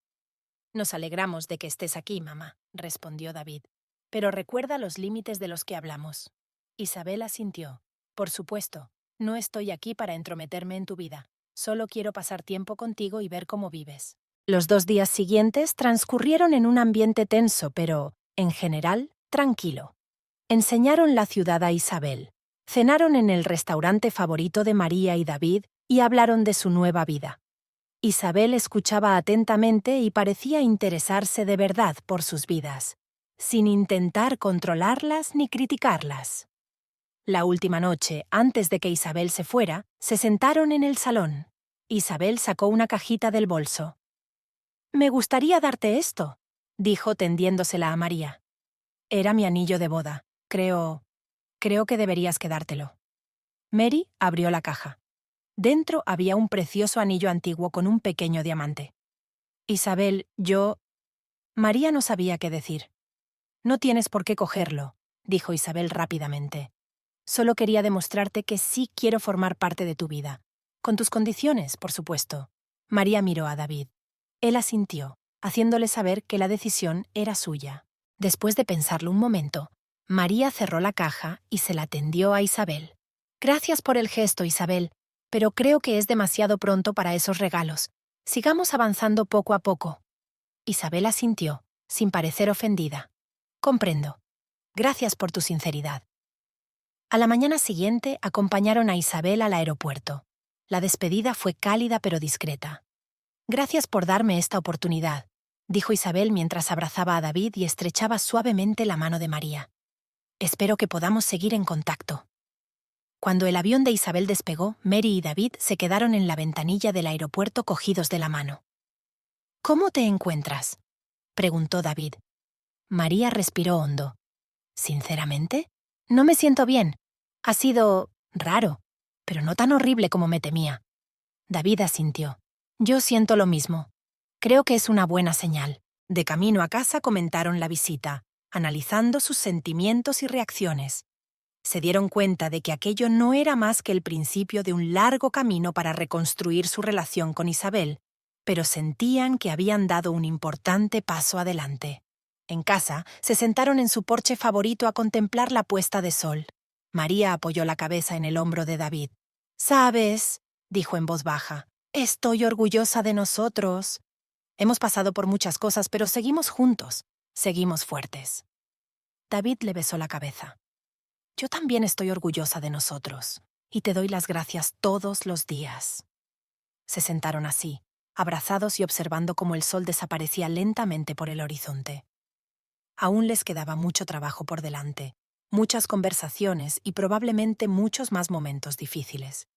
«Nos alegramos de que estés aquí, mamá», respondió David. «Pero recuerda los límites de los que hablamos». Isabel asintió. «Por supuesto, no estoy aquí para entrometerme en tu vida. Solo quiero pasar tiempo contigo y ver cómo vives». Los 2 días siguientes transcurrieron en un ambiente tenso, pero, en general, tranquilo. Enseñaron la ciudad a Isabel. Cenaron en el restaurante favorito de María y David y hablaron de su nueva vida. Isabel escuchaba atentamente y parecía interesarse de verdad por sus vidas, sin intentar controlarlas ni criticarlas. La última noche, antes de que Isabel se fuera, se sentaron en el salón. Isabel sacó una cajita del bolso. «Me gustaría darte esto», dijo tendiéndosela a María. «Era mi anillo de boda. Creo que deberías quedártelo». Mary abrió la caja. Dentro había un precioso anillo antiguo con un pequeño diamante. «Isabel, María no sabía qué decir. «No tienes por qué cogerlo», dijo Isabel rápidamente. «Solo quería demostrarte que sí quiero formar parte de tu vida. Con tus condiciones, por supuesto». María miró a David. Él asintió, haciéndole saber que la decisión era suya. Después de pensarlo un momento, María cerró la caja y se la tendió a Isabel. «Gracias por el gesto, Isabel, pero creo que es demasiado pronto para esos regalos. Sigamos avanzando poco a poco». Isabel asintió, sin parecer ofendida. «Comprendo. Gracias por tu sinceridad». A la mañana siguiente acompañaron a Isabel al aeropuerto. La despedida fue cálida pero discreta. «Gracias por darme esta oportunidad», dijo Isabel mientras abrazaba a David y estrechaba suavemente la mano de María. «Espero que podamos seguir en contacto». Cuando el avión de Isabel despegó, Mary y David se quedaron en la ventanilla del aeropuerto cogidos de la mano. «¿Cómo te encuentras?», preguntó David. María respiró hondo. «¿Sinceramente? No me siento bien. Ha sido raro, pero no tan horrible como me temía». David asintió. «Yo siento lo mismo. Creo que es una buena señal». De camino a casa comentaron la visita, analizando sus sentimientos y reacciones. Se dieron cuenta de que aquello no era más que el principio de un largo camino para reconstruir su relación con Isabel, pero sentían que habían dado un importante paso adelante. En casa, se sentaron en su porche favorito a contemplar la puesta de sol. María apoyó la cabeza en el hombro de David. «¿Sabes?», dijo en voz baja, «estoy orgullosa de nosotros. Hemos pasado por muchas cosas, pero seguimos juntos, seguimos fuertes». David le besó la cabeza. «Yo también estoy orgullosa de nosotros, y te doy las gracias todos los días». Se sentaron así, abrazados y observando cómo el sol desaparecía lentamente por el horizonte. Aún les quedaba mucho trabajo por delante, muchas conversaciones y probablemente muchos más momentos difíciles.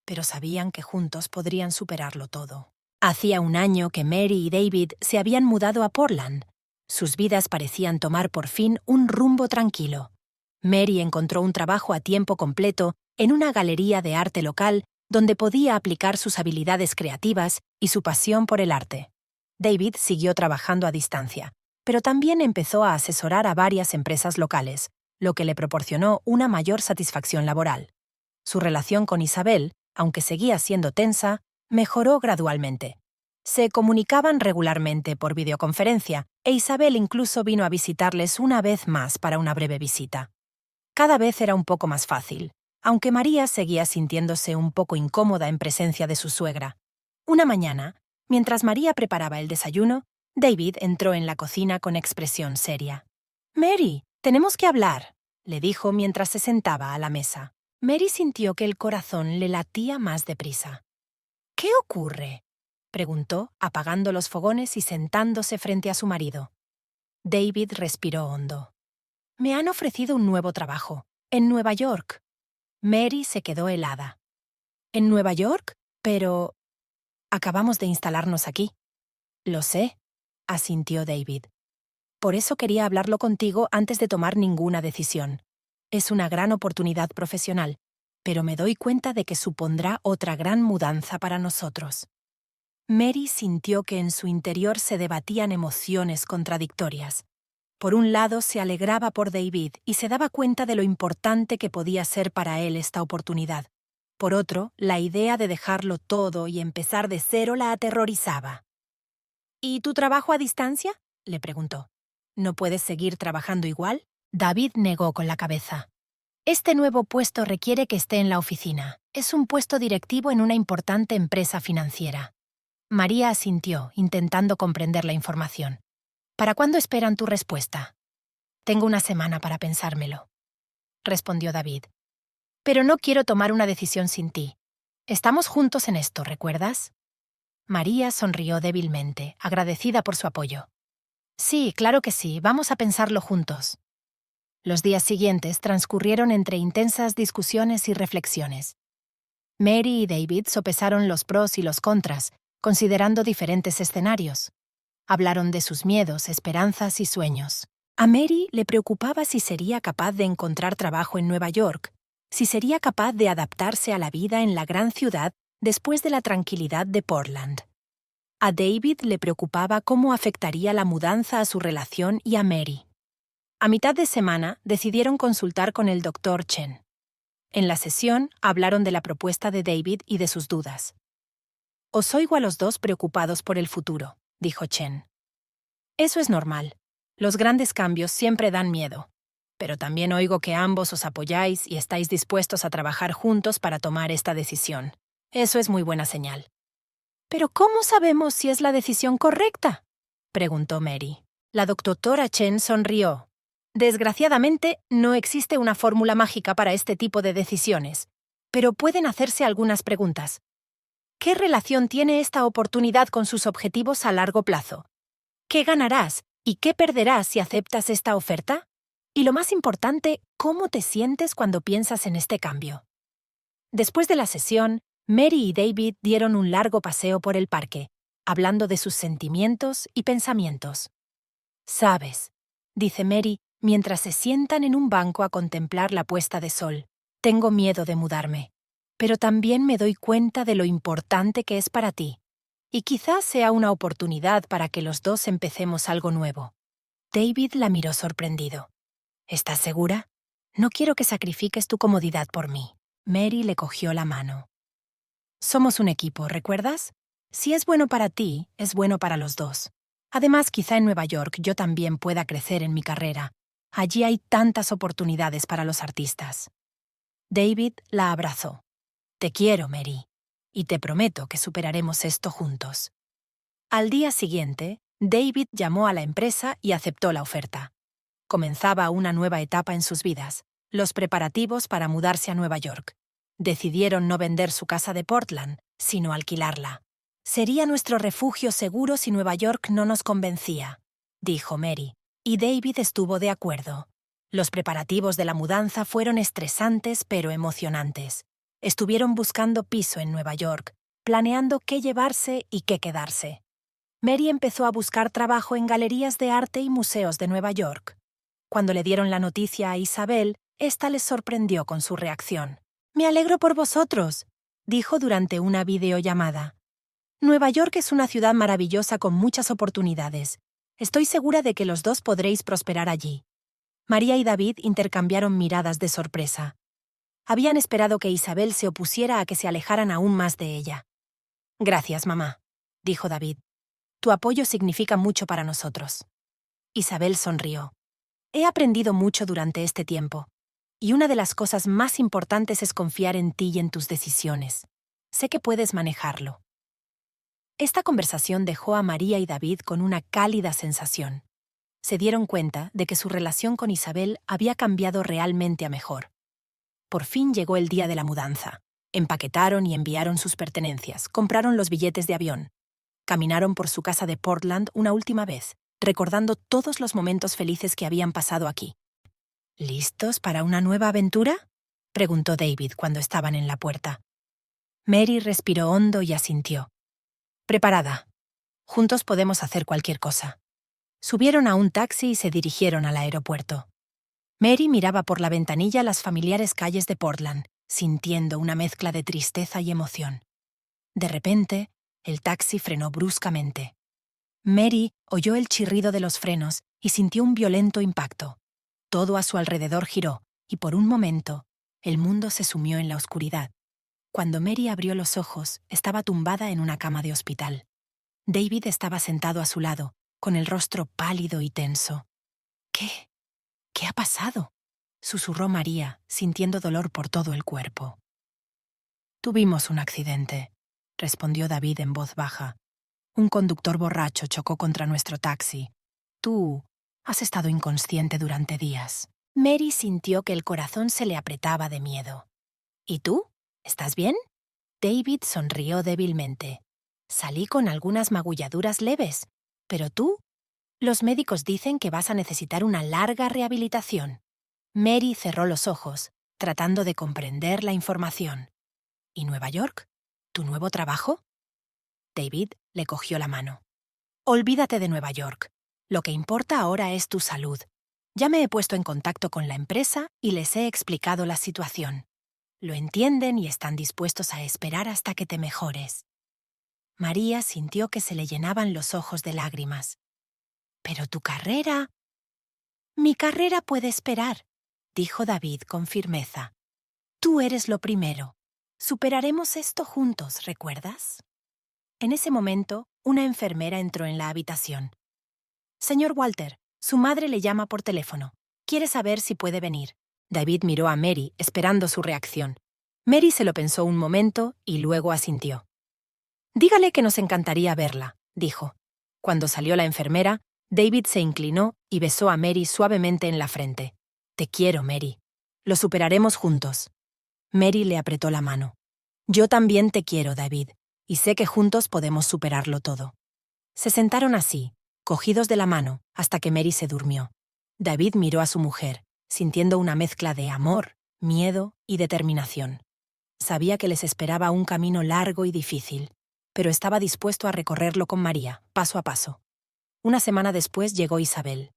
Pero sabían que juntos podrían superarlo todo. Hacía un año que Mary y David se habían mudado a Portland. Sus vidas parecían tomar por fin un rumbo tranquilo. Mary encontró un trabajo a tiempo completo en una galería de arte local donde podía aplicar sus habilidades creativas y su pasión por el arte. David siguió trabajando a distancia, pero también empezó a asesorar a varias empresas locales, lo que le proporcionó una mayor satisfacción laboral. Su relación con Isabel, aunque seguía siendo tensa, mejoró gradualmente. Se comunicaban regularmente por videoconferencia e Isabel incluso vino a visitarles una vez más para una breve visita. Cada vez era un poco más fácil, aunque María seguía sintiéndose un poco incómoda en presencia de su suegra. Una mañana, mientras María preparaba el desayuno, David entró en la cocina con expresión seria. «Mary, tenemos que hablar», le dijo mientras se sentaba a la mesa. Mary sintió que el corazón le latía más deprisa. «¿Qué ocurre?», preguntó, apagando los fogones y sentándose frente a su marido. David respiró hondo. «Me han ofrecido un nuevo trabajo, en Nueva York». Mary se quedó helada. ¿En Nueva York? Pero acabamos de instalarnos aquí. Lo sé, asintió David. Por eso quería hablarlo contigo antes de tomar ninguna decisión. Es una gran oportunidad profesional, pero me doy cuenta de que supondrá otra gran mudanza para nosotros. Mary sintió que en su interior se debatían emociones contradictorias. Por un lado, se alegraba por David y se daba cuenta de lo importante que podía ser para él esta oportunidad. Por otro, la idea de dejarlo todo y empezar de cero la aterrorizaba. ¿Y tu trabajo a distancia?, le preguntó. ¿No puedes seguir trabajando igual? David negó con la cabeza. Este nuevo puesto requiere que esté en la oficina. Es un puesto directivo en una importante empresa financiera. María asintió, intentando comprender la información. ¿Para cuándo esperan tu respuesta? Tengo una semana para pensármelo, respondió David. Pero no quiero tomar una decisión sin ti. Estamos juntos en esto, ¿recuerdas? María sonrió débilmente, agradecida por su apoyo. Sí, claro que sí, vamos a pensarlo juntos. Los días siguientes transcurrieron entre intensas discusiones y reflexiones. Mary y David sopesaron los pros y los contras, considerando diferentes escenarios. Hablaron de sus miedos, esperanzas y sueños. A Mary le preocupaba si sería capaz de encontrar trabajo en Nueva York, si sería capaz de adaptarse a la vida en la gran ciudad después de la tranquilidad de Portland. A David le preocupaba cómo afectaría la mudanza a su relación y a Mary. A mitad de semana decidieron consultar con el Dr. Chen. En la sesión hablaron de la propuesta de David y de sus dudas. Os oigo a los dos preocupados por el futuro, dijo Chen. Eso es normal. Los grandes cambios siempre dan miedo. Pero también oigo que ambos os apoyáis y estáis dispuestos a trabajar juntos para tomar esta decisión. Eso es muy buena señal. ¿Pero cómo sabemos si es la decisión correcta?, preguntó Mary. La doctora Chen sonrió. Desgraciadamente, no existe una fórmula mágica para este tipo de decisiones, pero pueden hacerse algunas preguntas. ¿Qué relación tiene esta oportunidad con sus objetivos a largo plazo? ¿Qué ganarás y qué perderás si aceptas esta oferta? Y lo más importante, ¿cómo te sientes cuando piensas en este cambio? Después de la sesión, Mary y David dieron un largo paseo por el parque, hablando de sus sentimientos y pensamientos. «Sabes», dice Mary, mientras se sientan en un banco a contemplar la puesta de sol, «tengo miedo de mudarme, pero también me doy cuenta de lo importante que es para ti. Y quizás sea una oportunidad para que los dos empecemos algo nuevo». David la miró sorprendido. «¿Estás segura? No quiero que sacrifiques tu comodidad por mí». Mary le cogió la mano. «Somos un equipo, ¿recuerdas? Si es bueno para ti, es bueno para los dos. Además, quizá en Nueva York yo también pueda crecer en mi carrera. Allí hay tantas oportunidades para los artistas». David la abrazó. «Te quiero, Mary, y te prometo que superaremos esto juntos». Al día siguiente, David llamó a la empresa y aceptó la oferta. Comenzaba una nueva etapa en sus vidas, los preparativos para mudarse a Nueva York. Decidieron no vender su casa de Portland, sino alquilarla. «Sería nuestro refugio seguro si Nueva York no nos convencía», dijo Mary, y David estuvo de acuerdo. Los preparativos de la mudanza fueron estresantes pero emocionantes. Estuvieron buscando piso en Nueva York, planeando qué llevarse y qué quedarse. Mary empezó a buscar trabajo en galerías de arte y museos de Nueva York. Cuando le dieron la noticia a Isabel, ésta les sorprendió con su reacción. «Me alegro por vosotros», dijo durante una videollamada. «Nueva York es una ciudad maravillosa con muchas oportunidades. Estoy segura de que los dos podréis prosperar allí». María y David intercambiaron miradas de sorpresa. Habían esperado que Isabel se opusiera a que se alejaran aún más de ella. «Gracias, mamá», dijo David. «Tu apoyo significa mucho para nosotros». Isabel sonrió. «He aprendido mucho durante este tiempo, y una de las cosas más importantes es confiar en ti y en tus decisiones. Sé que puedes manejarlo». Esta conversación dejó a María y David con una cálida sensación. Se dieron cuenta de que su relación con Isabel había cambiado realmente a mejor. Por fin llegó el día de la mudanza. Empaquetaron y enviaron sus pertenencias, compraron los billetes de avión. Caminaron por su casa de Portland una última vez, recordando todos los momentos felices que habían pasado aquí. «¿Listos para una nueva aventura?», preguntó David cuando estaban en la puerta. Mary respiró hondo y asintió. Preparada. Juntos podemos hacer cualquier cosa. Subieron a un taxi y se dirigieron al aeropuerto. Mary miraba por la ventanilla las familiares calles de Portland, sintiendo una mezcla de tristeza y emoción. De repente, el taxi frenó bruscamente. Mary oyó el chirrido de los frenos y sintió un violento impacto. Todo a su alrededor giró, y por un momento, el mundo se sumió en la oscuridad. Cuando Mary abrió los ojos, estaba tumbada en una cama de hospital. David estaba sentado a su lado, con el rostro pálido y tenso. ¿Qué? ¿Qué ha pasado?, susurró María, sintiendo dolor por todo el cuerpo. Tuvimos un accidente, respondió David en voz baja. Un conductor borracho chocó contra nuestro taxi. Tú has estado inconsciente durante días. Mary sintió que el corazón se le apretaba de miedo. ¿Y tú? ¿Estás bien? David sonrió débilmente. Salí con algunas magulladuras leves. ¿Pero tú? Los médicos dicen que vas a necesitar una larga rehabilitación. Mary cerró los ojos, tratando de comprender la información. ¿Y Nueva York? ¿Tu nuevo trabajo? David le cogió la mano. Olvídate de Nueva York. Lo que importa ahora es tu salud. Ya me he puesto en contacto con la empresa y les he explicado la situación. Lo entienden y están dispuestos a esperar hasta que te mejores. María sintió que se le llenaban los ojos de lágrimas. «¿Pero tu carrera?» «Mi carrera puede esperar», dijo David con firmeza. «Tú eres lo primero. Superaremos esto juntos, ¿recuerdas?» En ese momento, una enfermera entró en la habitación. «Señor Walter, su madre le llama por teléfono. Quiere saber si puede venir». David miró a Mary, esperando su reacción. Mary se lo pensó un momento y luego asintió. «Dígale que nos encantaría verla», dijo. Cuando salió la enfermera, David se inclinó y besó a Mary suavemente en la frente. «Te quiero, Mary. Lo superaremos juntos». Mary le apretó la mano. «Yo también te quiero, David, y sé que juntos podemos superarlo todo». Se sentaron así, cogidos de la mano, hasta que Mary se durmió. David miró a su mujer, sintiendo una mezcla de amor, miedo y determinación. Sabía que les esperaba un camino largo y difícil, pero estaba dispuesto a recorrerlo con María, paso a paso. Una semana después llegó Isabel.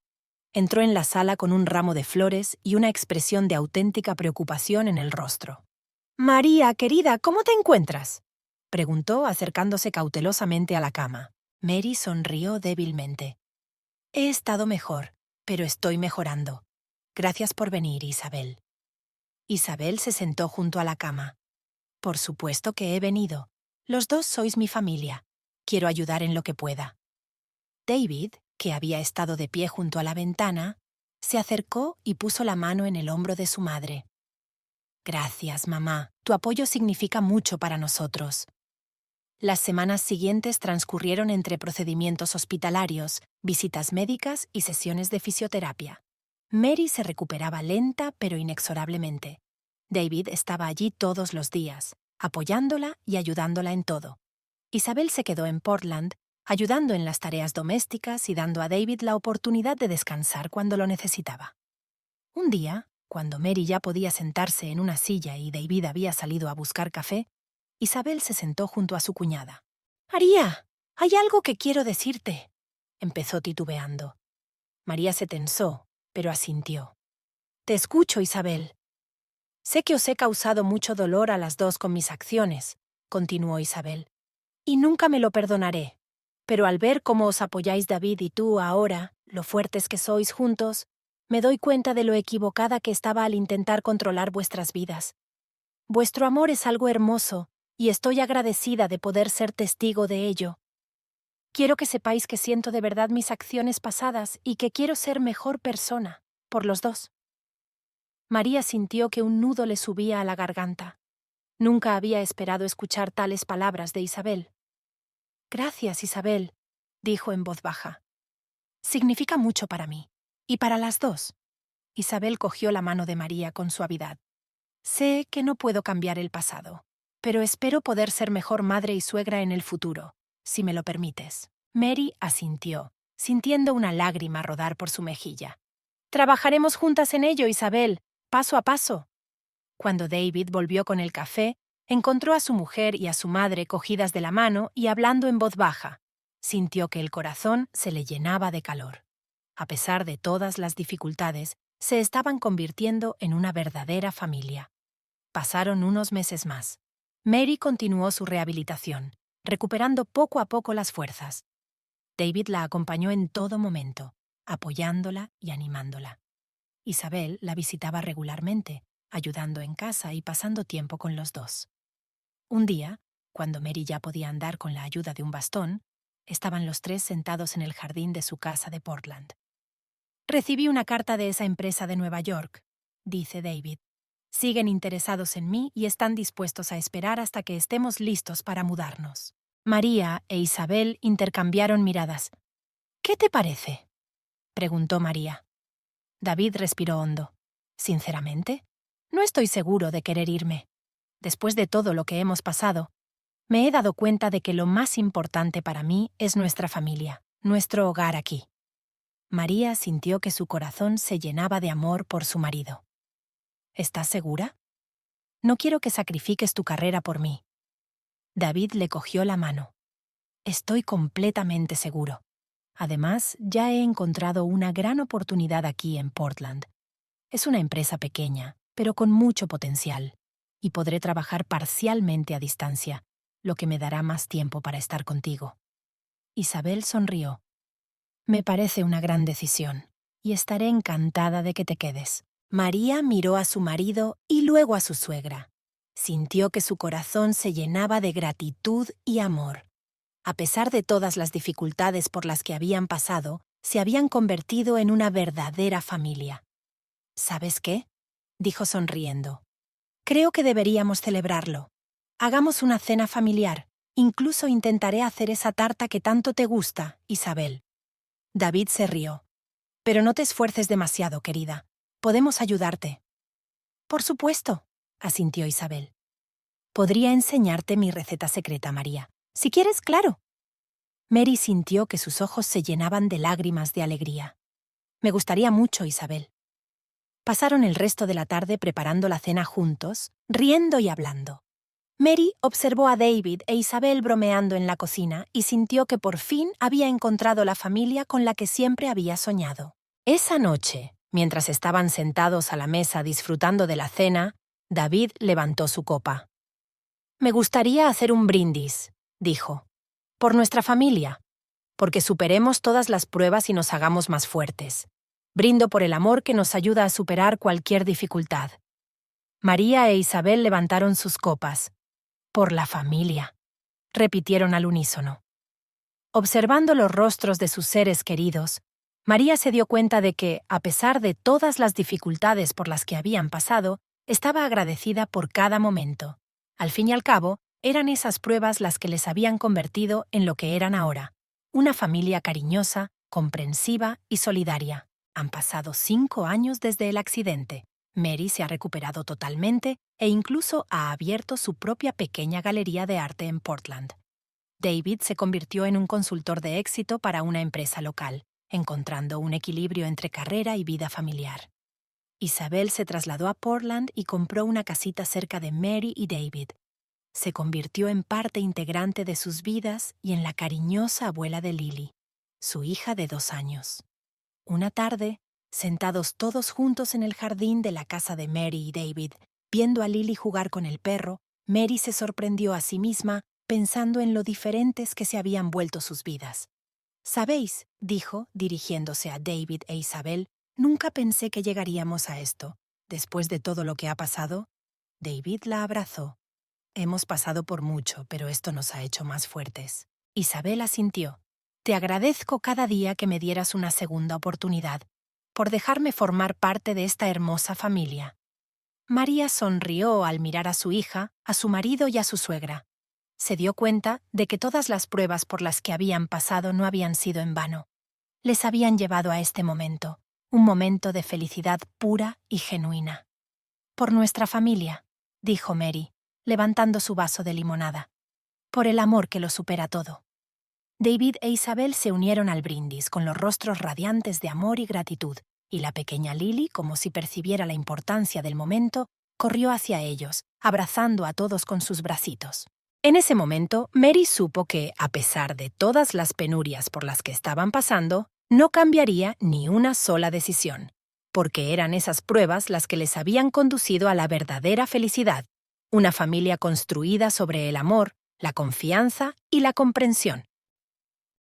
Entró en la sala con un ramo de flores y una expresión de auténtica preocupación en el rostro. «María, querida, ¿cómo te encuentras?», preguntó acercándose cautelosamente a la cama. Mary sonrió débilmente. «He estado mejor, pero estoy mejorando. Gracias por venir, Isabel». Isabel se sentó junto a la cama. «Por supuesto que he venido. Los dos sois mi familia. Quiero ayudar en lo que pueda». David, que había estado de pie junto a la ventana, se acercó y puso la mano en el hombro de su madre. «Gracias, mamá. Tu apoyo significa mucho para nosotros». Las semanas siguientes transcurrieron entre procedimientos hospitalarios, visitas médicas y sesiones de fisioterapia. Mary se recuperaba lenta pero inexorablemente. David estaba allí todos los días, apoyándola y ayudándola en todo. Isabel se quedó en Portland, ayudando en las tareas domésticas y dando a David la oportunidad de descansar cuando lo necesitaba. Un día, cuando Mary ya podía sentarse en una silla y David había salido a buscar café, Isabel se sentó junto a su cuñada. «María, hay algo que quiero decirte», empezó titubeando. María se tensó, pero asintió. «Te escucho, Isabel». «Sé que os he causado mucho dolor a las dos con mis acciones», continuó Isabel, «y nunca me lo perdonaré. Pero al ver cómo os apoyáis David y tú ahora, lo fuertes que sois juntos, me doy cuenta de lo equivocada que estaba al intentar controlar vuestras vidas. Vuestro amor es algo hermoso, y estoy agradecida de poder ser testigo de ello. Quiero que sepáis que siento de verdad mis acciones pasadas y que quiero ser mejor persona, por los dos». María sintió que un nudo le subía a la garganta. Nunca había esperado escuchar tales palabras de Isabel. «Gracias, Isabel», dijo en voz baja. «Significa mucho para mí, y para las dos». Isabel cogió la mano de María con suavidad. «Sé que no puedo cambiar el pasado, pero espero poder ser mejor madre y suegra en el futuro, si me lo permites». Mary asintió, sintiendo una lágrima rodar por su mejilla. «Trabajaremos juntas en ello, Isabel, paso a paso». Cuando David volvió con el café, encontró a su mujer y a su madre cogidas de la mano y hablando en voz baja. Sintió que el corazón se le llenaba de calor. A pesar de todas las dificultades, se estaban convirtiendo en una verdadera familia. Pasaron unos meses más. Mary continuó su rehabilitación, recuperando poco a poco las fuerzas. David la acompañó en todo momento, apoyándola y animándola. Isabel la visitaba regularmente, ayudando en casa y pasando tiempo con los dos. Un día, cuando Mary ya podía andar con la ayuda de un bastón, estaban los tres sentados en el jardín de su casa de Portland. «Recibí una carta de esa empresa de Nueva York», dice David. «Siguen interesados en mí y están dispuestos a esperar hasta que estemos listos para mudarnos». María e Isabel intercambiaron miradas. «¿Qué te parece?», preguntó María. David respiró hondo. «Sinceramente, no estoy seguro de querer irme. Después de todo lo que hemos pasado, me he dado cuenta de que lo más importante para mí es nuestra familia, nuestro hogar aquí». María sintió que su corazón se llenaba de amor por su marido. «¿Estás segura? No quiero que sacrifiques tu carrera por mí». David le cogió la mano. «Estoy completamente seguro. Además, ya he encontrado una gran oportunidad aquí en Portland. Es una empresa pequeña, pero con mucho potencial, y podré trabajar parcialmente a distancia, lo que me dará más tiempo para estar contigo». Isabel sonrió. «Me parece una gran decisión, y estaré encantada de que te quedes». María miró a su marido y luego a su suegra. Sintió que su corazón se llenaba de gratitud y amor. A pesar de todas las dificultades por las que habían pasado, se habían convertido en una verdadera familia. «¿Sabes qué?», dijo sonriendo. «Creo que deberíamos celebrarlo. Hagamos una cena familiar. Incluso intentaré hacer esa tarta que tanto te gusta, Isabel». David se rió. «Pero no te esfuerces demasiado, querida. Podemos ayudarte». «Por supuesto», asintió Isabel. «Podría enseñarte mi receta secreta, María. Si quieres, claro». Mary sintió que sus ojos se llenaban de lágrimas de alegría. «Me gustaría mucho, Isabel». Pasaron el resto de la tarde preparando la cena juntos, riendo y hablando. Mary observó a David e Isabel bromeando en la cocina y sintió que por fin había encontrado la familia con la que siempre había soñado. Esa noche, mientras estaban sentados a la mesa disfrutando de la cena, David levantó su copa. «Me gustaría hacer un brindis», dijo, «por nuestra familia, porque superemos todas las pruebas y nos hagamos más fuertes. Brindo por el amor que nos ayuda a superar cualquier dificultad». María e Isabel levantaron sus copas. «Por la familia», repitieron al unísono. Observando los rostros de sus seres queridos, María se dio cuenta de que, a pesar de todas las dificultades por las que habían pasado, estaba agradecida por cada momento. Al fin y al cabo, eran esas pruebas las que les habían convertido en lo que eran ahora, una familia cariñosa, comprensiva y solidaria. Han pasado 5 años desde el accidente. Mary se ha recuperado totalmente e incluso ha abierto su propia pequeña galería de arte en Portland. David se convirtió en un consultor de éxito para una empresa local, encontrando un equilibrio entre carrera y vida familiar. Isabel se trasladó a Portland y compró una casita cerca de Mary y David. Se convirtió en parte integrante de sus vidas y en la cariñosa abuela de Lily, su hija de 2 años. Una tarde, sentados todos juntos en el jardín de la casa de Mary y David, viendo a Lily jugar con el perro, Mary se sorprendió a sí misma pensando en lo diferentes que se habían vuelto sus vidas. «¿Sabéis?», dijo, dirigiéndose a David e Isabel, «nunca pensé que llegaríamos a esto. Después de todo lo que ha pasado». David la abrazó. «Hemos pasado por mucho, pero esto nos ha hecho más fuertes». Isabel asintió. «Te agradezco cada día que me dieras una segunda oportunidad, por dejarme formar parte de esta hermosa familia». María sonrió al mirar a su hija, a su marido y a su suegra. Se dio cuenta de que todas las pruebas por las que habían pasado no habían sido en vano. Les habían llevado a este momento, un momento de felicidad pura y genuina. «Por nuestra familia», dijo Mary, levantando su vaso de limonada. «Por el amor que lo supera todo». David e Isabel se unieron al brindis con los rostros radiantes de amor y gratitud, y la pequeña Lily, como si percibiera la importancia del momento, corrió hacia ellos, abrazando a todos con sus bracitos. En ese momento, Mary supo que, a pesar de todas las penurias por las que estaban pasando, no cambiaría ni una sola decisión, porque eran esas pruebas las que les habían conducido a la verdadera felicidad, una familia construida sobre el amor, la confianza y la comprensión.